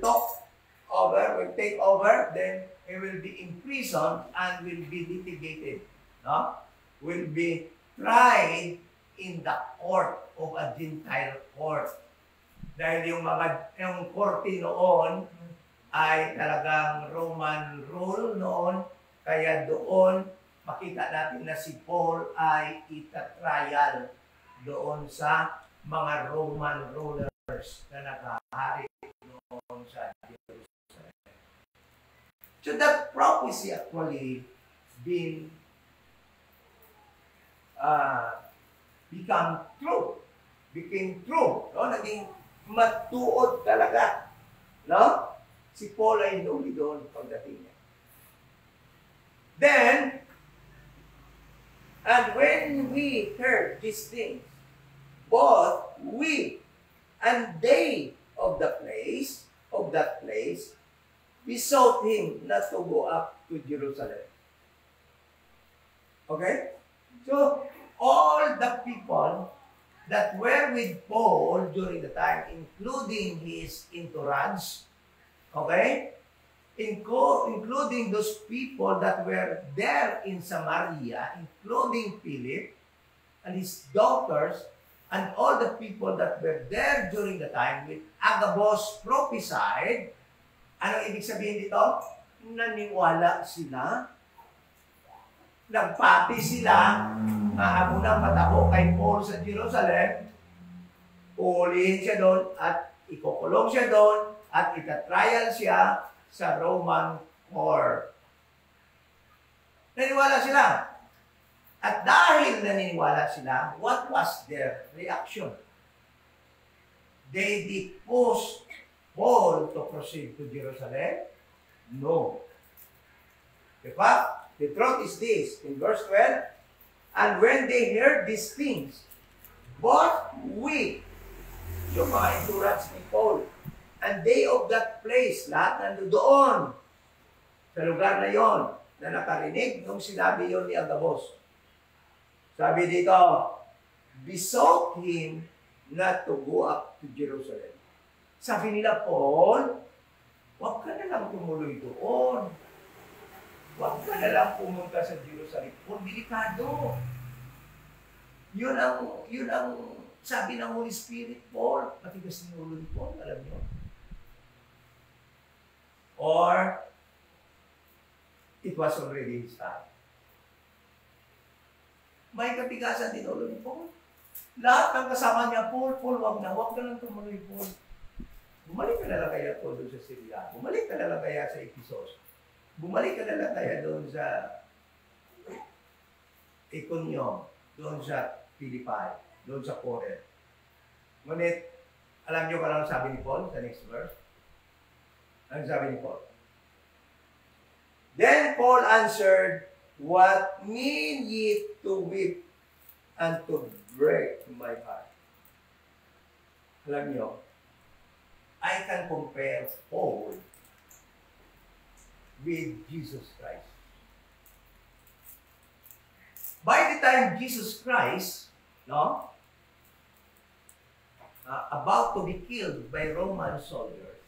take over, then he will be imprisoned and will be litigated. Will be tried in the court of a Gentile court. Dahil yung korte noon ay talagang Roman rule noon, kaya doon makita natin na si Paul ay itatrial doon sa mga Roman rulers na nakahari noon sa Jerusalem. So that prophecy actually became true. No? Naging matuod talaga. No? Si Paul ay nuli doon pagdating niya. Then, and when we heard these things, both we and they of that place, besought him not to go up to Jerusalem. Okay? So, all the people that were with Paul during the time, including his entourage, okay? Including those people that were there in Samaria, including Philip and his daughters, and all the people that were there during the time when Agabus prophesied. Ano ibig sabihin dito? Naniwala sila. Nagpati sila. Mahabunang matako kay Paul sa Jerusalem. Uulihin siya doon at ikukulong siya doon at itatrial siya sa Roman court. Naniwala sila. At dahil naniniwala sila, what was their reaction? They deposed Paul to proceed to Jerusalem? No. Diba? The truth is this, in verse 12, and when they heard these things, both we, yung mga endurance ni Paul, and they of that place, lahat nandoon sa lugar na yon, na nakarinig nung sinabi yon ni Agabus. Sabi dito, besought him not to go up to Jerusalem. Sabi nila, Paul, huwag ka na lang tumuloy doon. Huwag ka na lang pumunta sa Jerusalem. Paul, delikado. Yun ang sabi ng Holy Spirit, Paul. Matigas ng ulo ni Paul, alam niyo. Or, it was already his time. May kapigasan din ulo ni Paul. Lahat ng kasama niya, Paul, huwag ka lang tumuloy, Paul. Bumalik ka na lang kaya po doon sa Syria. Bumalik ka na lang kaya sa Ephesus. Bumalik ka na lang kaya doon sa Iconium, doon sa Philippi, doon sa Corinth. Ngunit, alam niyo kung ano sabi ni Paul sa next verse? Ano sabi ni Paul? Then Paul answered, what mean ye to weep and to break my heart? Alam niyo, I can compare Paul with Jesus Christ. By the time Jesus Christ, about to be killed by Roman soldiers,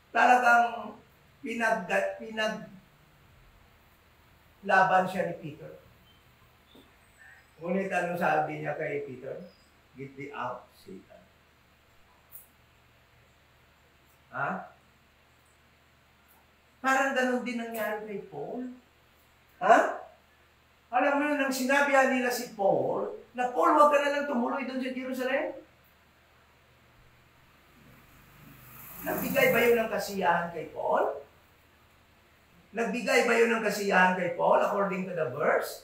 talagang pinaglaban siya ni Peter. Ngunit anong sabi niya kay Peter? Get thee out, Satan. Parang ganun din nangyari kay Paul. Alam mo yun, nang sinabi nila si Paul, na Paul, huwag ka na lang tumuloy doon sa Jerusalem. Nagbigay ba yun ng kasiyahan kay Paul? Nagbigay ba yun ng kasiyahan kay Paul according to the verse?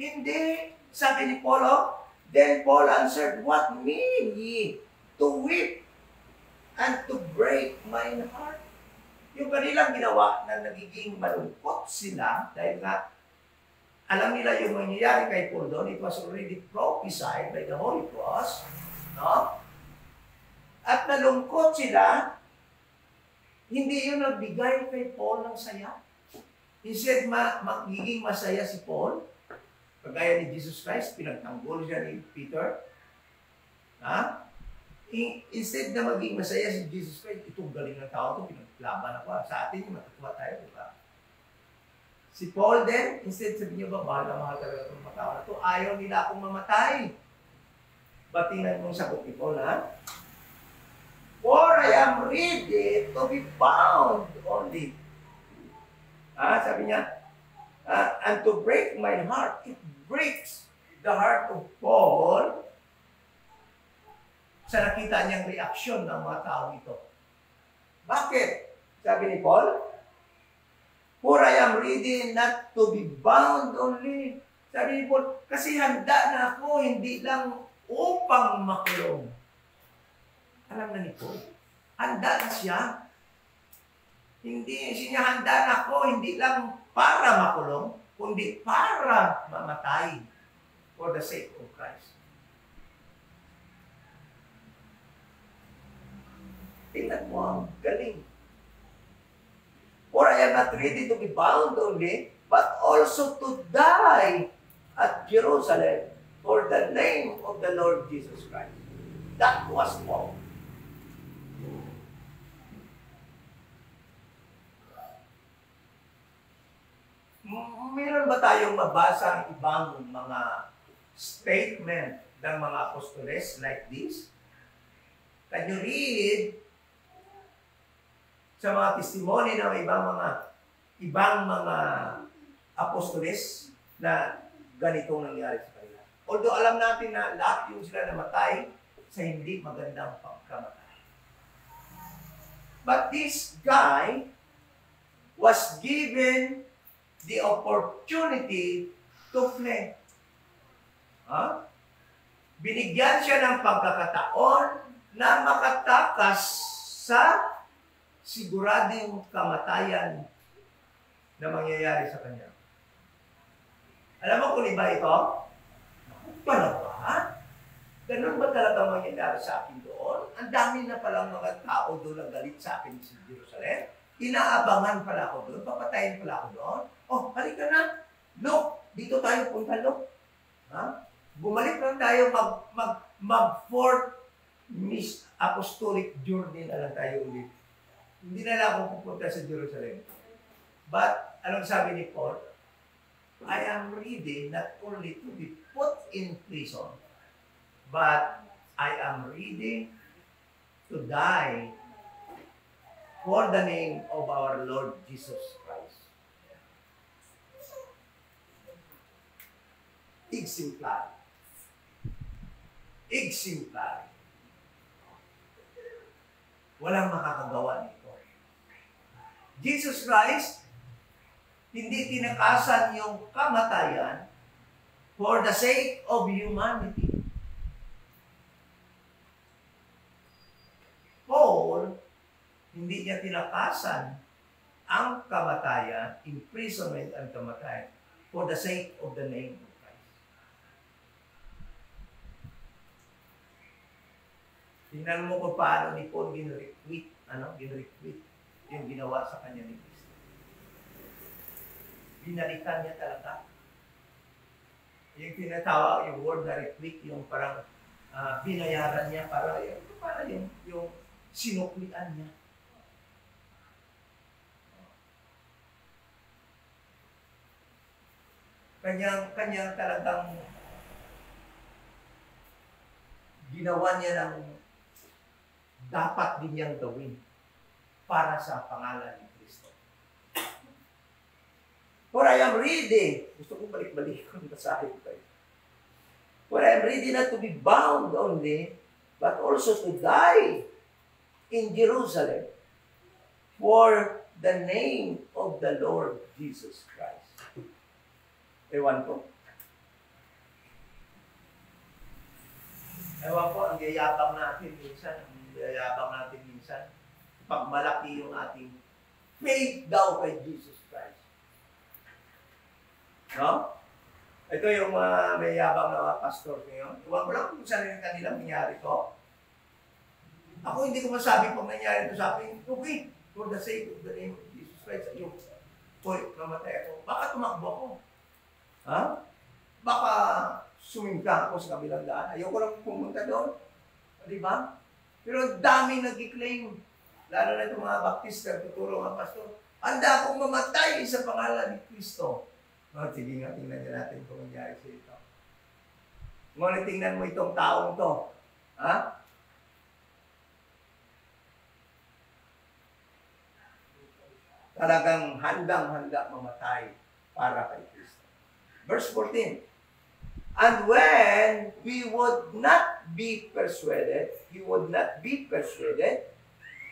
Hindi. Sabi ni Paul, then Paul answered, what mean ye to weep and to break mine heart? Yung kanilang ginawa na nagiging malungkot sila dahil nga alam nila yung mangyayari kay Paul doon, it was already prophesied by the Holy Cross, no? At nalungkot sila, hindi yun nagbigay kay Paul ng saya. Instead, magiging masaya si Paul, kagaya ni Jesus Christ, pinagtanggol siya ni Peter. Instead na maging masaya si Jesus Christ, itong galing ng tao ito, pinaglaban ako. Sa atin, matutuwa tayo, di ba? Si Paul din, instead sabi niyo ba, mahal na mahal talaga itong mga tao na ito, ayaw nila akong mamatay. Batingan mong sagot ni Paul, For I am ready to be bound only. Sabi niya, and to break my heart. It breaks the heart of Paul sa nakita niyang reaksyon ng mga tao ito. Bakit? Sabi ni Paul, for I am ready not to be bound only. Sabi ni Paul, kasi handa na ako, hindi lang upang makulong. Alam na ni Paul, handa na siya. Hindi siya handa na ako, hindi lang para makulong, kundi para mamatay for the sake of Christ. Tingnan mo ang galing. For I am not ready to be bound only, but also to die at Jerusalem for the name of the Lord Jesus Christ. That was Paul. Meron ba tayong mabasa ang ibang mga statement ng mga apostoles like this? Can you read sa mga testimony ng ibang mga apostoles na ganitong nangyari sa kanila? Although alam natin na lahat yung sila namatay sa hindi magandang pagkamatay. But this guy was given the opportunity to flee. Huh? Binigyan siya ng pagkakataon na makatakas sa siguradong kamatayan na mangyayari sa kanya. Alam mo kung iba ito? Talaga? Ganun ba talaga mangyayari sa akin doon? Ang dami na palang mga tao doon na galit sa akin sa Jerusalem. Inaabangan pala ako doon. Papatayin pala ako doon. Oh, halika na. Look, dito tayo punta, look. Ha? Bumalik lang tayo mag-fourth Miss Apostolic Journey na lang tayo ulit. Hindi na lang ako pupunta sa Jerusalem. But, anong sabi ni Paul? I am ready not only to be put in prison, but I am ready to die for the name of our Lord Jesus Christ. Exemplary. Exemplary. Walang makakagawa nito. Jesus Christ, hindi tinakasan yung kamatayan for the sake of humanity. Paul, hindi niya tinakasan ang kamatayan, imprisonment and kamatayan for the sake of the name of Christ. Tingnan mo kung paano ni Paul ginrequit yung ginawa sa kanya ni Kristo. Binalikan niya talaga. Yung tinatawag, yung word na requit, yung parang binayaran niya para yung sinuklian niya. Kanyang talagang ginawa niya ng dapat din niyang gawin para sa pangalan ni Kristo. For I am ready, gusto kong balik-balik kung basahin ko. For I am ready not to be bound only, but also to die in Jerusalem for the name of the Lord Jesus Christ. Ewan ko. Ewan ko, ang yayabang natin minsan. Pag malaki yung ating faith daw kay Jesus Christ. No? Ito yung may yabang na mga pastor ngayon. Ewan ko lang kung saan yung kanilang nangyari to. Ako hindi ko masabi kung nangyari ito sa akin. Okay, for the sake of the name of Jesus Christ, ayun. Hoy, namatay ako. Baka tumakbo ako. Ha? Baka sumingka ako sa kabilang daan. Ayoko lang pumunta doon. Di ba? Pero dami nag-claim. Lalo na itong mga Baptista, tuturo mga pastor. Handa akong mamatay sa pangalan ni Kristo. Sige nga, tingnan natin kung nangyari sa ito. Ngunit tingnan mo itong taong to. Ha? Talagang handang-handa mamatay para kay Kristo. Verse 14. And when we would not be persuaded,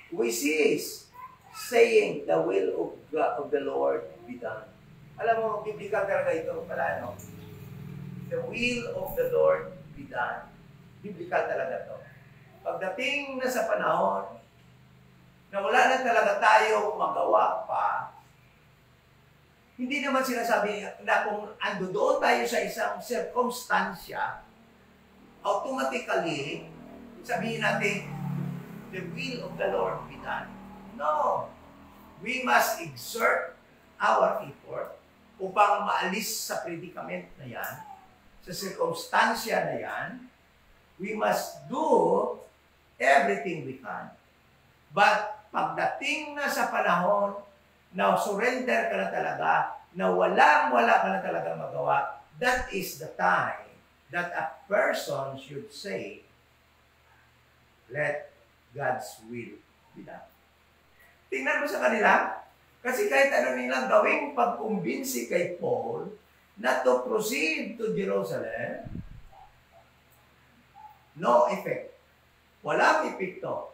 we cease, saying, the will of the Lord be done. Alam mo, biblical talaga ito pala, no? The will of the Lord be done. Biblical talaga ito. Pagdating na sa panahon na wala na talaga tayo magawa pa, hindi naman sinasabi na kung ando doon tayo sa isang circumstansya, automatically, sabihin natin, the will of the Lord be done. No. We must exert our effort upang maalis sa predicament na yan, sa circumstansya na yan. We must do everything we can. But pagdating na sa panahon na surrender ka na talaga, na walang-wala ka na talaga magawa, that is the time that a person should say, let God's will be done. Tingnan mo sa kanila, kasi kahit ano nilang gawing pagkumbinsi kay Paul na to proceed to Jerusalem, no effect. Walang epekto.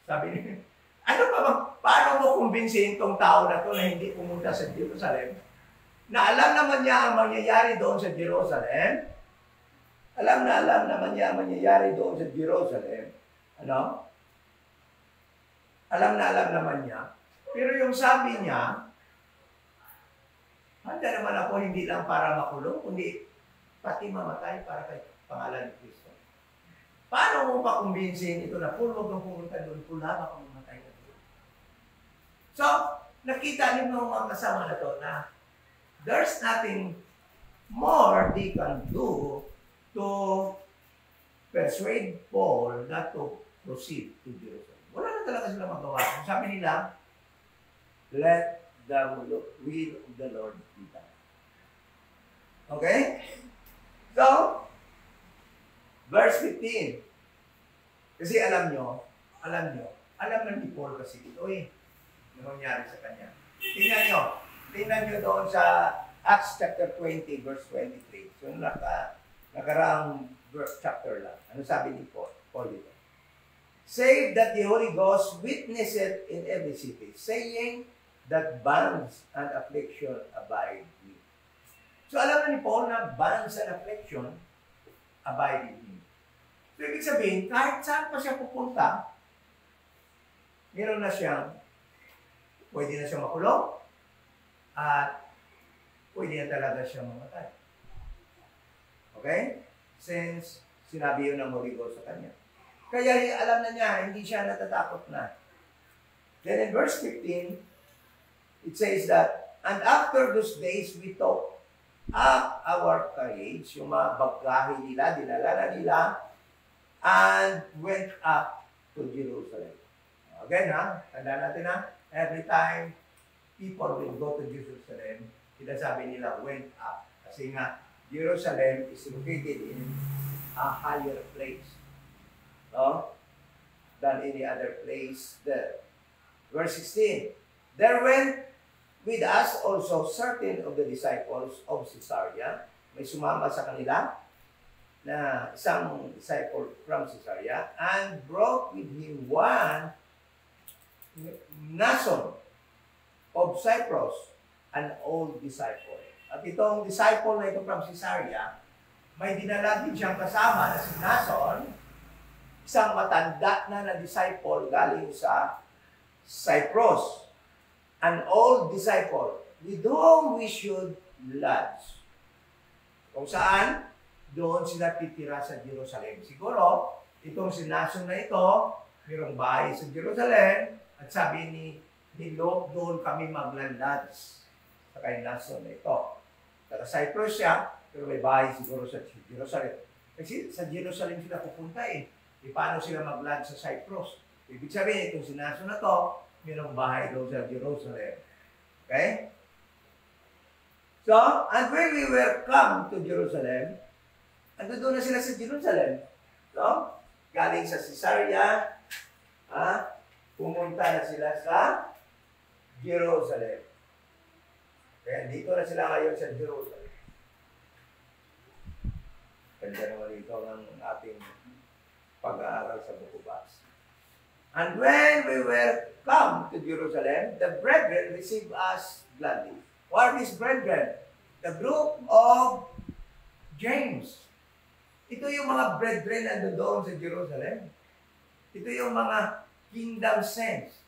Sabi niya, ano pa ba, paano mo kumbinsihin tong tao na to na hindi pumunta sa Jerusalem? Na alam naman niya ang mangyayari doon sa Jerusalem. Alam naman niya ang mangyayari doon sa Jerusalem. Ano? Alam naman niya. Pero yung sabi niya, handa naman ako hindi lang para makulong, kundi pati mamatay para kay pangalan ni Kristo. Paano mo pa kumbinsihin ito na huwag kang pumunta doon, pula baka mamatay na doon? So, nakita niyo mga kasama na to na there's nothing more they can do to persuade Paul not to proceed to Jerusalem. Wala na talaga sila magawa. Sabi nila, let the will of the Lord be done. Okay? So, verse 15. Kasi alam na ni Paul kasi ito yung nangyari sa kanya. Tingnan nyo doon sa Acts chapter 20, verse 23. So, nakaraang verse chapter lang. Ano sabi ni Paul? Dito. Save that the Holy Ghost witnesseth in every city, saying that bonds and affliction abide in me. So, alam na ni Paul na bonds and affliction abide in him. So, ibig sabihin, kahit saan pa siya pupunta, meron na siyang, pwede na siya makulong, at pwede na talaga siya mamatay. Okay? Since sinabi yun ng Holy Ghost sa kanya. Kaya alam na niya, hindi siya natatakot na. Then in verse 15, it says that, and after those days, we took up our carriage, yung mga bagahe nila, dinala na nila, and went up to Jerusalem. Again, tanda natin every time people will go to Jerusalem, sinasabi nila, went up. Kasi nga, Jerusalem is located in a higher place than any other place there. Verse 16, there went with us also certain of the disciples of Caesarea. May sumama sa kanila na isang disciple from Caesarea and brought with him one Mnason of Cyprus, an old disciple. At itong disciple na ito from Caesarea, may dinala din siyang kasama na si Mnason, isang matanda na disciple galing sa Cyprus. An old disciple with whom we should lodge. Kung saan, doon sila titira sa Jerusalem. Siguro, itong si Mnason na ito, mayroong bahay sa Jerusalem, at sabi ni Lord, doon kami maglalodge sa kay Mnason na ito. Taga Cyprus siya, pero may bahay siguro sa Jerusalem. Kasi sa Jerusalem sila pupunta paano sila mag-lodge sa Cyprus? Ibig sabihin, itong si Mnason na to, mayroong bahay doon sa Jerusalem. Okay? So, and when we were come to Jerusalem, ando doon na sila sa Jerusalem. So, galing sa Caesarea, pumunta na sila sa Jerusalem. Kaya dito na sila ngayon sa Jerusalem. Ganda naman dito ng ating pag-aaral sa Book of Acts. And when we were come to Jerusalem, the brethren received us gladly. What are these brethren? The group of James. Ito yung mga brethren na doon sa Jerusalem. Ito yung mga kingdom saints.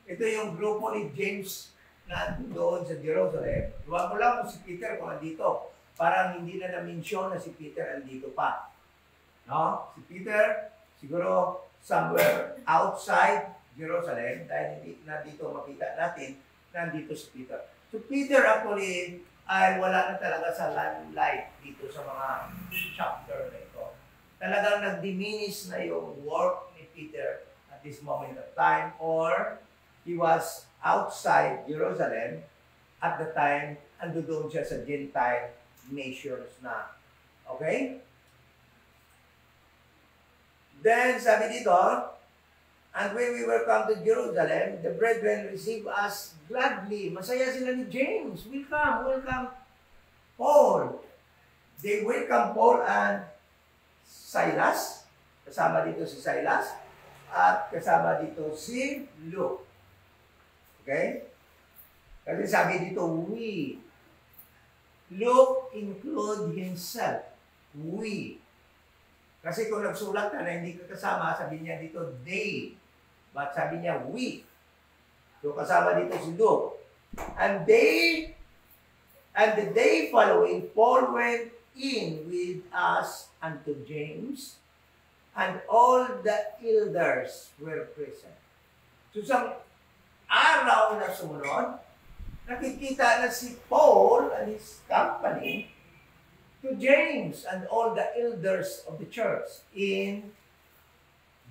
Ito yung grupo ni James na doon sa Jerusalem. Huwag mo lang kung si Peter kung andito. Parang hindi na na-mention na si Peter andito pa. Si Peter, siguro somewhere outside Jerusalem, dahil hindi na dito makita natin, nandito si Peter. So Peter actually ay wala na talaga sa limelight dito sa mga chapter na ito. Talagang nag-diminish na yung work ni Peter at this moment of time, or he was outside Jerusalem at the time, ando doon siya sa Gentile nations na. Okay? Then, sabi dito, and when we were come to Jerusalem, the brethren received us gladly. Masaya sila ni James. Welcome, welcome, Paul. They welcome Paul and Silas, kasama dito si Silas, at kasama dito si Luke. Okay? Kasi sabi dito, we. Luke include himself. We. Kasi kung nagsulat ka na hindi ka kasama, sabi niya dito, they. But sabi niya, we. So kasama dito si Luke. And the day following, Paul went in with us unto James, and all the elders were present. So sa araw na sumunod, nakikita na si Paul and his company to James and all the elders of the church in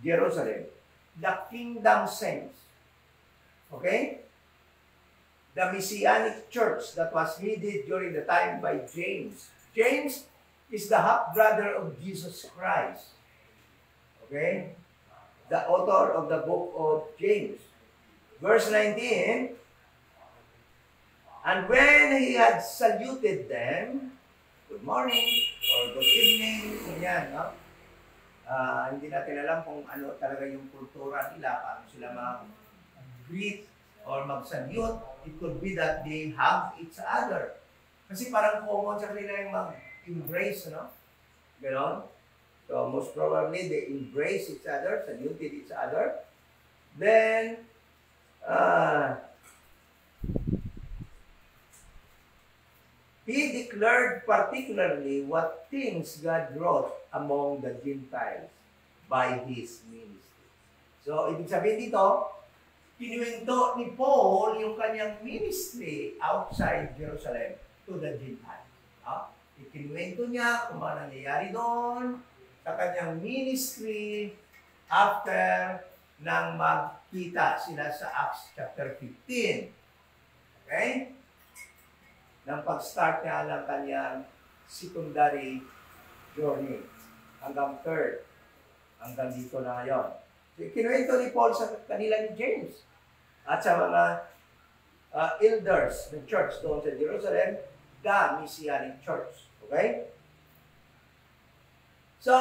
Jerusalem, the kingdom saints. Okay? The Messianic church that was headed during the time by James. James is the half-brother of Jesus Christ. Okay? The author of the book of James. Verse 19, and when he had saluted them, good morning or good evening, ganyan, no? Hindi natin alam kung ano talaga yung kultura nila, paano sila mag-greet or mag-salute. It could be that they hug each other. Kasi parang common sa kanila yung mag-embrace, no? Ganon. So most probably they embrace each other, saluted each other. Then, he declared particularly what things God wrought among the Gentiles by his ministry. So, ibig sabihin dito, kinuwento ni Paul yung kanyang ministry outside Jerusalem to the Gentiles. No? Ikinuwento niya kung ano nangyayari doon sa kanyang ministry after nang magkita sila sa Acts chapter 15. Okay? Nang pag-start niya ng kanyang secondary journey hanggang third, hanggang dito na ngayon. So, kinuwento ni Paul sa kanila ni James at sa mga elders ng church doon sa Jerusalem, the Messianic church. Okay? So,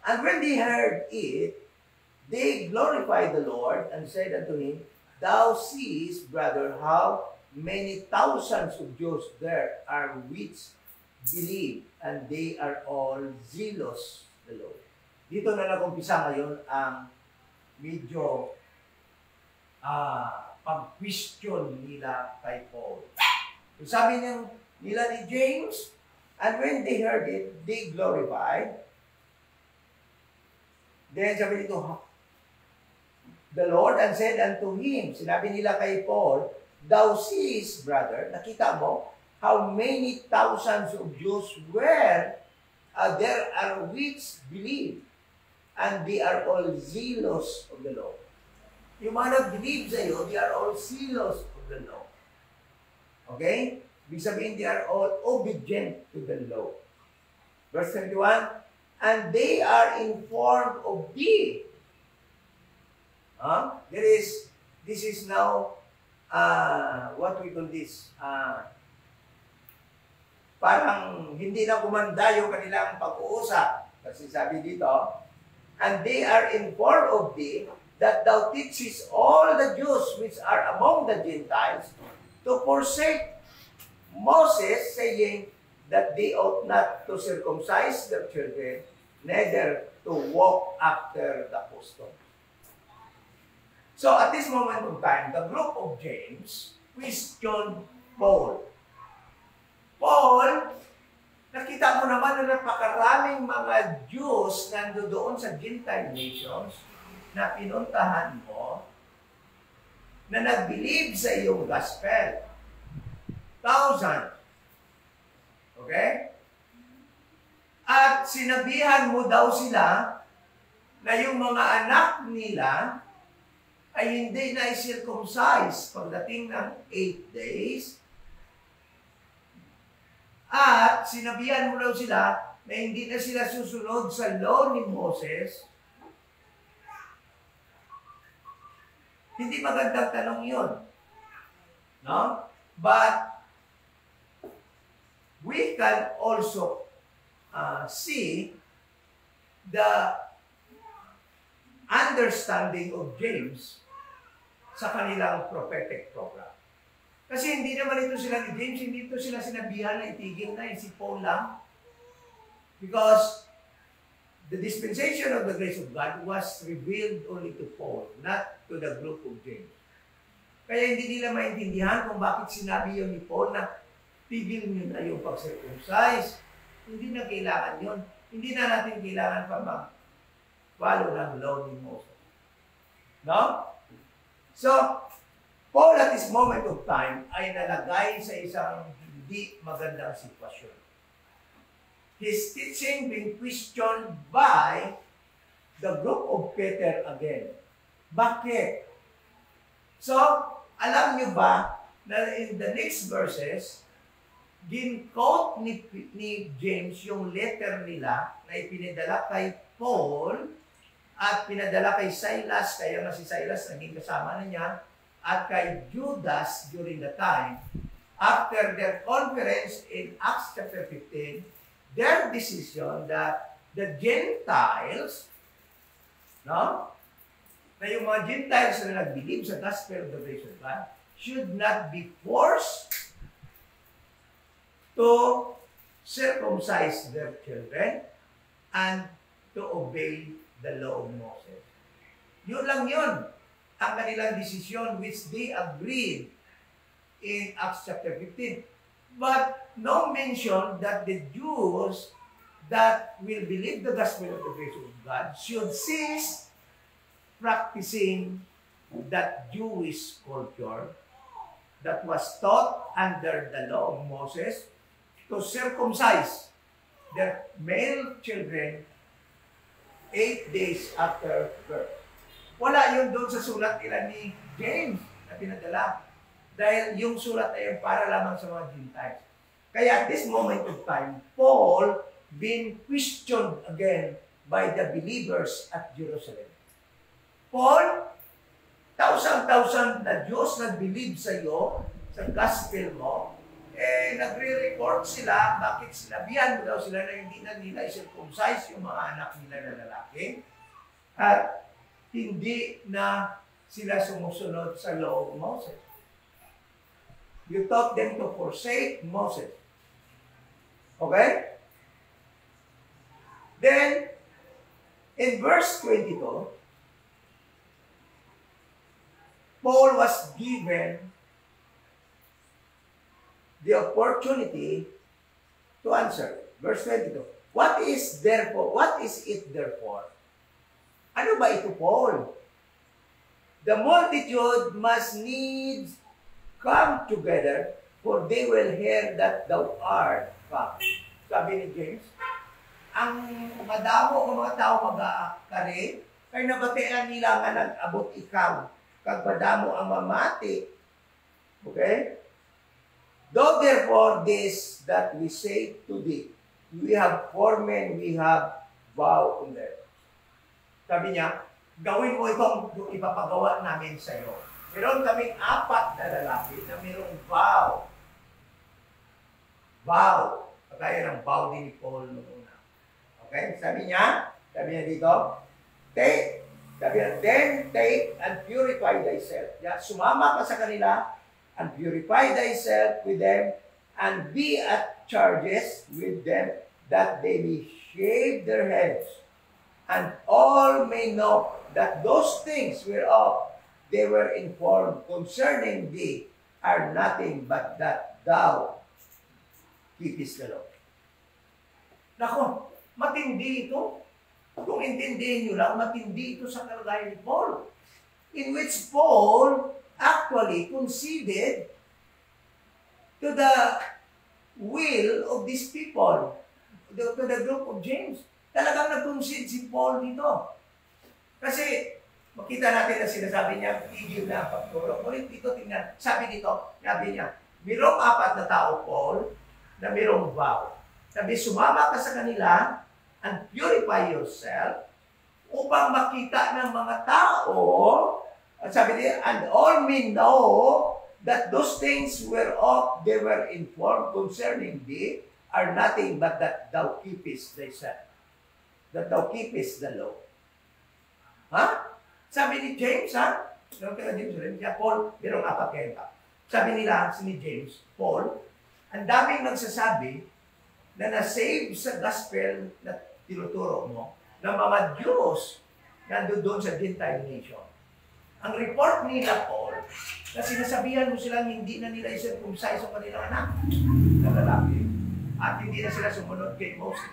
and when they heard it, they glorified the Lord and said unto him, Thou seest, brother, how many thousands of Jews there are which believe, and they are all zealous the Lord. Dito na nag-umpisa ngayon ang medyo pag-question nila kay Paul. So sabi nila ni James, and when they heard it, they glorified. Then sabi dito, the Lord and said unto him, sinabi nila kay Paul, Thou seest, brother, nakita mo, how many thousands of Jews there are which believe, and they are all zealous of the law. Yung mga nag-believe sa'yo, they are all zealous of the law. Okay? Ibig sabihin, they are all obedient to the law. Verse 21, and they are informed of thee. This is now what we call this, parang hindi na gumanda yung kanilang pag-uusap. Kasi sabi dito, and they are informed of thee, that thou teachest all the Jews which are among the Gentiles to forsake Moses, saying that they ought not to circumcise their children, neither to walk after the custom. So at this moment of time, the group of James questioned Paul. Paul, nakita mo naman na napakaraming mga Jews nandoon sa Gentile nations na pinuntahan mo na nag-believe sa iyong gospel. Thousands. Okay? At sinabihan mo daw sila na yung mga anak nila ay hindi na i-circumcise pagdating ng 8 days. At sinabihan mo daw sila na hindi na sila susunod sa law ni Moses. Hindi magandang tanong yun. No? But we can also see the understanding of James sa kanilang prophetic program. Kasi hindi naman ito sila ni James, hindi ito sila sinabihan na itigil na, si Paul lang. Because the dispensation of the grace of God was revealed only to Paul, not to the group of James. Kaya hindi nila maintindihan kung bakit sinabi yun ni Paul na tigil nyo na yung pag-circumcise. Hindi na kailangan yun. Hindi na natin kailangan pa mag-follow ng law ni Moses. No? So, Paul at this moment of time ay nalagay sa isang hindi magandang sitwasyon. His teaching being questioned by the group of Peter again. Bakit? So, alam niyo ba na in the next verses, gin-quote ni James yung letter nila na ipinadala kay Paul at pinadala kay Silas, kaya nga si Silas naging kasama na niya, at kay Judas during the time, after their conference in Acts chapter 15, their decision that the Gentiles, no? Na yung mga Gentiles na nag-believe sa gospel of the grace of God should not be forced to circumcise their children and to obey the law of Moses. Yun lang yun ang kanilang desisyon which they agreed in Acts chapter 15. But no mention that the Jews that will believe the gospel of the grace of God should cease practicing that Jewish culture that was taught under the law of Moses to circumcise their male children 8 days after birth. Wala yun doon sa sulat nila ni James na pinadala. Dahil yung sulat ay para lamang sa mga Gentiles. Kaya at this moment of time, Paul being questioned again by the believers at Jerusalem. Paul, thousand na Diyos nag-believe sa iyo, sa gospel mo, nagre-report sila, bakit sinabihan mo daw sila na hindi na nila i-circumcise yung mga anak nila na lalaki, at hindi na sila sumusunod sa law of Moses. You taught them to forsake Moses. Okay? Then, in verse 22, Paul was given the opportunity to answer. Verse 22. What is it therefore? Ano ba ito, Paul? The multitude must needs come together, for they will hear that thou art come. Sabi ni James, ang madamo ng mga tao mag-aakari, kay nabatian nila nga nag-abot ikaw, kag madamo ang mamati. Okay? Though therefore this that we say to thee, we have 4 men, we have vow on them. Sabi niya, gawin mo itong ipapagawa namin sa iyo. Meron kaming 4 na lalaki na mayroong vow. Vow. Kagaya ng vow din ni Paul noong una. Okay? Sabi niya dito, take, sabi niya, then take and purify thyself. Yeah, sumama ka sa kanila and purify thyself with them and be at charges with them that they may shave their heads. And all may know that those things whereof they were informed concerning thee are nothing but that thou keepest the law. Nako, matindi ito. Kung intindihin nyo lang, matindi ito sa kalagayan ni Paul. In which Paul actually conceded to the will of these people, to the group of James. Talagang nag-concede si Paul dito. Kasi, makita natin na sinasabi niya, tigil na ang pagturo. Ngunit dito, tingnan, sabi niya, mayroong 4 na tao, Paul, na mayroong vow. Sabi, sumama ka sa kanila and purify yourself upang makita ng mga tao, at sabi niya, and all may know that those things whereof they were informed concerning thee are nothing but that thou keepest thyself. that thou keepest the law. Ha? Sabi ni James, ha? Ano kaya James? Paul, merong apat kayo pa. Sabi nila, si ni James, Paul, ang daming nagsasabi na na-save sa gospel na tinuturo mo ng mga Diyos na doon sa Gentile nation. Ang report nila, Paul, na sinasabihan mo silang hindi na nila i-circumcise ang kanilang anak na lalaki at hindi na sila sumunod kay Moses.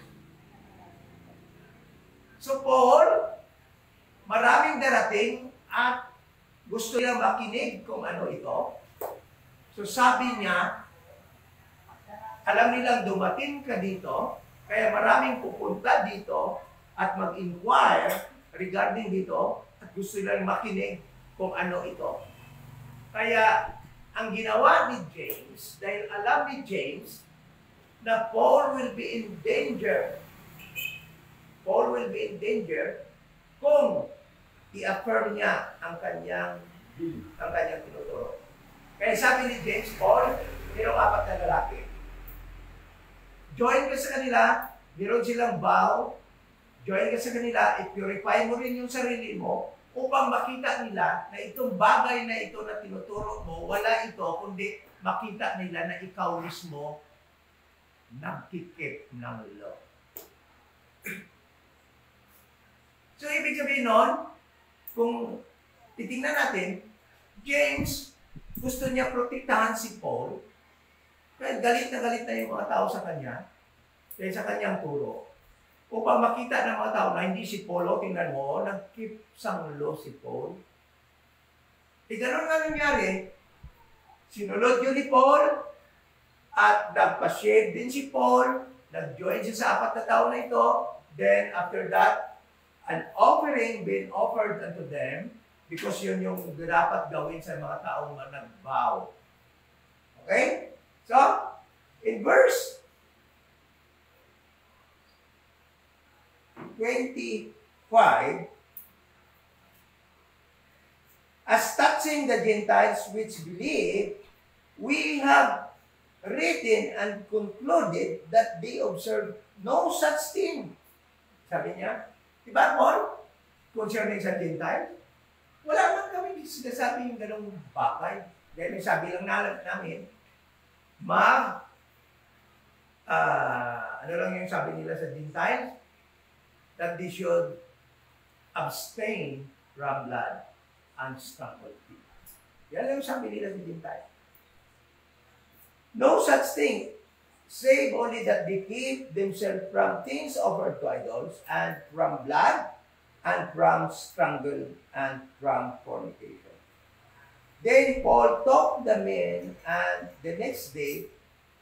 So, Paul, maraming darating at gusto niya makinig kung ano ito. So, sabi niya, alam nilang dumating ka dito, kaya maraming pupunta dito at mag-inquire regarding dito at gusto nilang makinig kung ano ito. Kaya, ang ginawa ni James, dahil alam ni James na Paul will be in danger. Paul will be in danger kung i-affirm niya ang kanyang tinuturo. Kaya sabi ni James, Paul, mayroong apat na lalaki. Join ka sa kanila, meron silang vow, join ka sa kanila, i-purify mo rin yung sarili mo upang makita nila na itong bagay na ito na tinuturo mo, wala ito, kundi makita nila na ikaw mismo nagkikip ng law. So, ibig sabihin nun, kung titingnan natin, James, gusto niya protektahan si Paul, kaya galit na yung mga tao sa kanya, dahil sa kanyang turo, upang makita ng mga tao na hindi si Paul, tingnan mo, nag-keep sang law si Paul. E gano'n nga nangyari, sinulod yun ni Paul, at nagpa-shave din si Paul, nag-join siya sa apat na tao na ito, then after that, an offering being offered unto them, because yun yung dapat gawin sa mga taong nag-vow. Okay? So, in verse 25, as touching the Gentiles which believe, we have written and concluded that they observe no such thing. Sabi niya, diba, Paul? Concerning sa Gentile, wala man kami sinasabi yung ganong bagay. Dahil sabi lang namin, ano lang yung sabi nila sa Gentiles? That they should abstain from blood and strangled people. Yan lang yung sabi nila sa Gentiles. No such thing, save only that they keep themselves from things offered to idols, and from blood, and from strangle, and from fornication. Then Paul took the men, and the next day,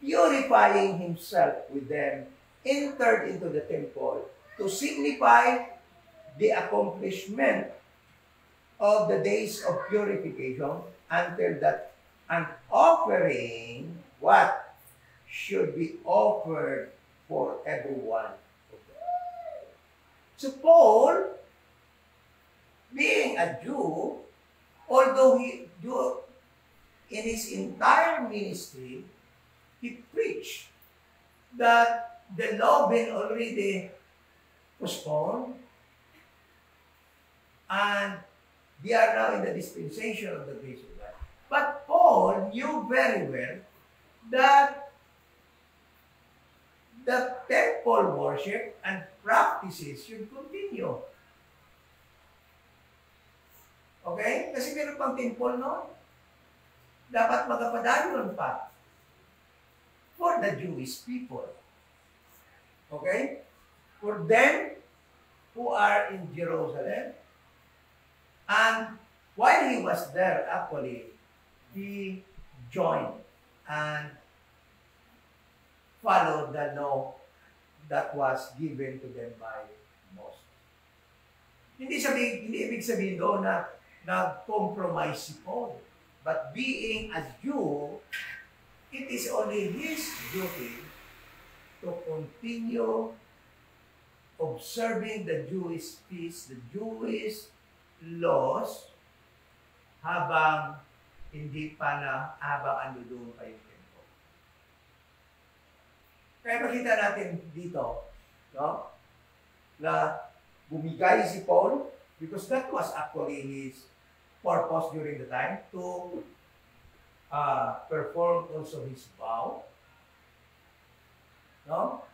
purifying himself with them, entered into the temple to signify the accomplishment of the days of purification, until that an offering, what should be offered for everyone. So Paul, being a Jew, although he in his entire ministry, he preached that the law been already postponed, and we are now in the dispensation of the grace of God. But Paul knew very well that the temple worship and practices should continue. Okay? Kasi meron pang temple noon. Dapat magpadayon pa for the Jewish people. Okay? For them who are in Jerusalem. And while he was there, actually, he joined and followed the law that was given to them by Moses. Hindi ibig sabihin doon na nag-compromise si Paul. But being a Jew, it is only his duty to continue observing the Jewish feasts, the Jewish laws, habang ando doon pa yung temple. Kaya makita natin dito, no? na bumigay si Paul because that was actually his purpose during the time to perform also his vow. No?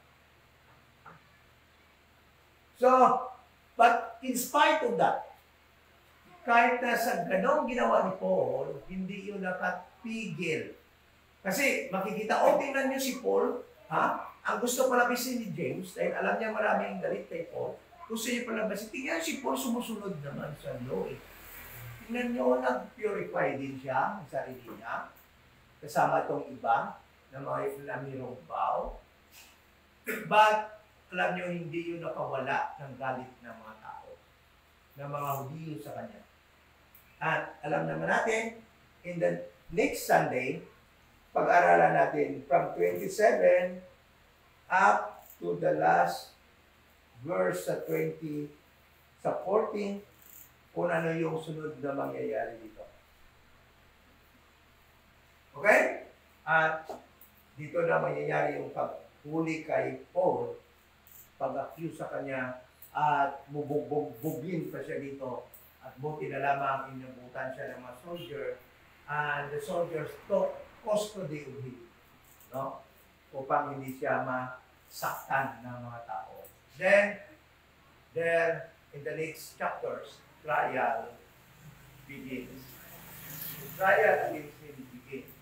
So, but in spite of that, kahit na sa ganong ginawa ni Paul, hindi yun nakapigil. Kasi makikita, tingnan niyo si Paul, ha? Ang gusto palabisin ni James, dahil alam niya maraming galit kay Paul, gusto niya palabisin, tingnan si Paul sumusunod naman sa law eh. Tingnan niyo, nag-purify din siya, ang sarili niya, kasama itong iba, na mga namirong vow. But, alam niyo, hindi yun nakawala ng galit ng mga tao, ng mga Hudiyo sa kanya. At alam naman natin, in the next Sunday, pag-aralan natin from 27 up to the last verse sa 20, sa 14, kung ano yung sunod na mangyayari dito. Okay? At dito na mangyayari yung paghuli kay Paul, pag-accuse sa kanya, at bubugbugin pa siya dito. At buti na lamang inabutan siya ng mga soldier, and the soldiers took custody of him, no? Upang hindi siya masaktan ng mga tao. Then, there, in the next chapters, trial begins. The trial against him begins.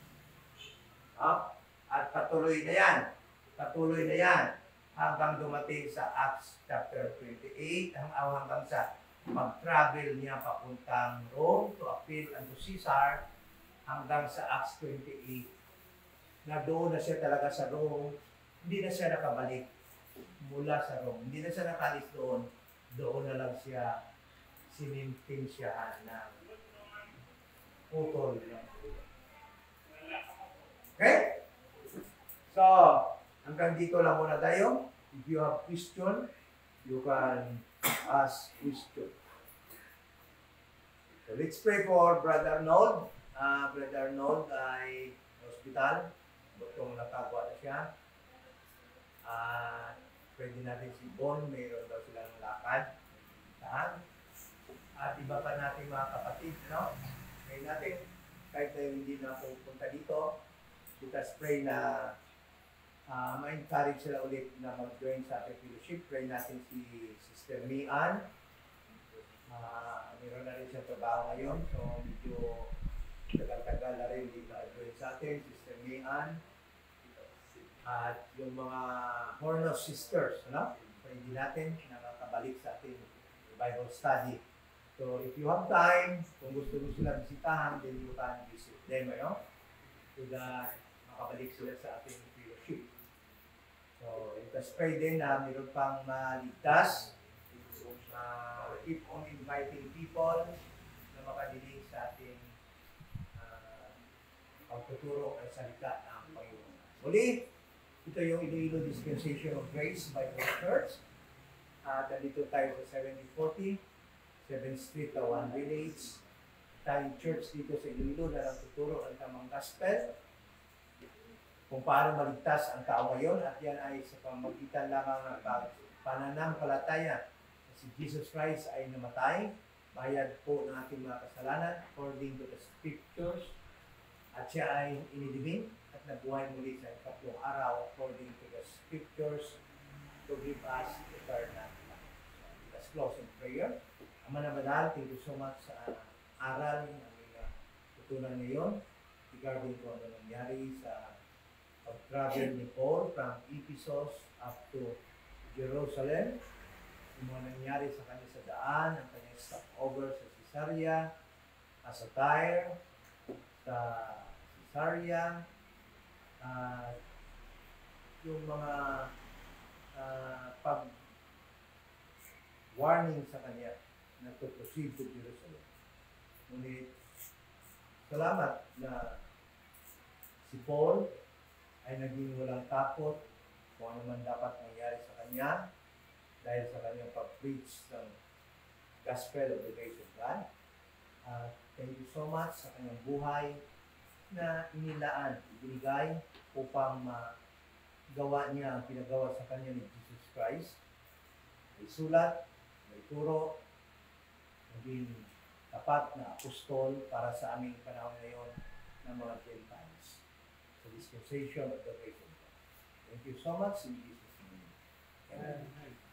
No? At patuloy na yan. Patuloy na yan hanggang dumating sa Acts chapter 28, hanggang sa mag-travel niya papuntang Rome to appeal unto Caesar, hanggang sa Acts 28, na doon na siya talaga sa Rome, hindi na siya nakabalik mula sa Rome. Hindi na siya nakalis doon. Doon na lang siya sinintensyahan ng putol. Okay? So, hanggang dito lang muna tayo. If you have question, you can ask question. So, let's pray for Brother Arnold. Brother Arnold ay hospital. Butong natagwa na siya. Pwede natin si Bon, mayroon daw silang lakad. At iba pa natin mga kapatid, no? Pray natin, kahit na hindi na pupunta dito, let us pray na ma-encourage sila ulit na mag-join sa ating fellowship. Pray natin si Sister Mian. Meron na rin siyang trabaho ngayon, so medyo tagal-tagal na rin hindi na-join sa atin, Sister Mian. At yung mga Hornos Sisters, no? Pray din natin na nakabalik sa ating Bible study. So if you have time, kung gusto lang bisitahan, then you can visit them, no? So that makabalik sila sa ating fellowship. So let us pray din na mayroon pang maligtas. Keep on inviting people na makadinig sa ating pagtuturo ay salita ng Panginoon. Muli, ito yung Iloilo Dispensation of Grace Bible Church. Dito tayo sa 7040 7th Street, Tawan Village. Tayong church dito sa Iloilo na nagtuturo ang tamang gospel kung paano maligtas ang tao ngayon, at yan ay sa pamagitan lamang ng pananampalataya na si Jesus Christ ay namatay, bayad po ng ating mga kasalanan according to the Scriptures, at siya ay inilibing at nabuhay muli sa ikatlong araw according to the Scriptures to give us eternal life. Let's close in prayer. Ama na banal, thank you so much sa aral na may tutunan ngayon regarding kung ano nangyari sa pag-travel ni Paul from Ephesus up to Jerusalem, yung mga nangyari sa kanya sa daan, ang kanyang stopover sa Caesarea, sa Tyre, sa Caesarea, yung mga pag-warning sa kanya na to proceed to Jerusalem. Ngunit, salamat na si Paul ay naging walang takot kung ano man dapat mangyari sa kanya dahil sa kanyang pag-preach ng gospel of the grace of God. Thank you so much sa kanyang buhay na inilaan, ibinigay upang magawa niya ang pinagawa sa kanya ni Jesus Christ. may sulat, may turo, maging tapat na apostol para sa aming panahon ngayon ng mga Gentiles sa dispensation of the grace of God. Thank you so much in Jesus' name. Amen.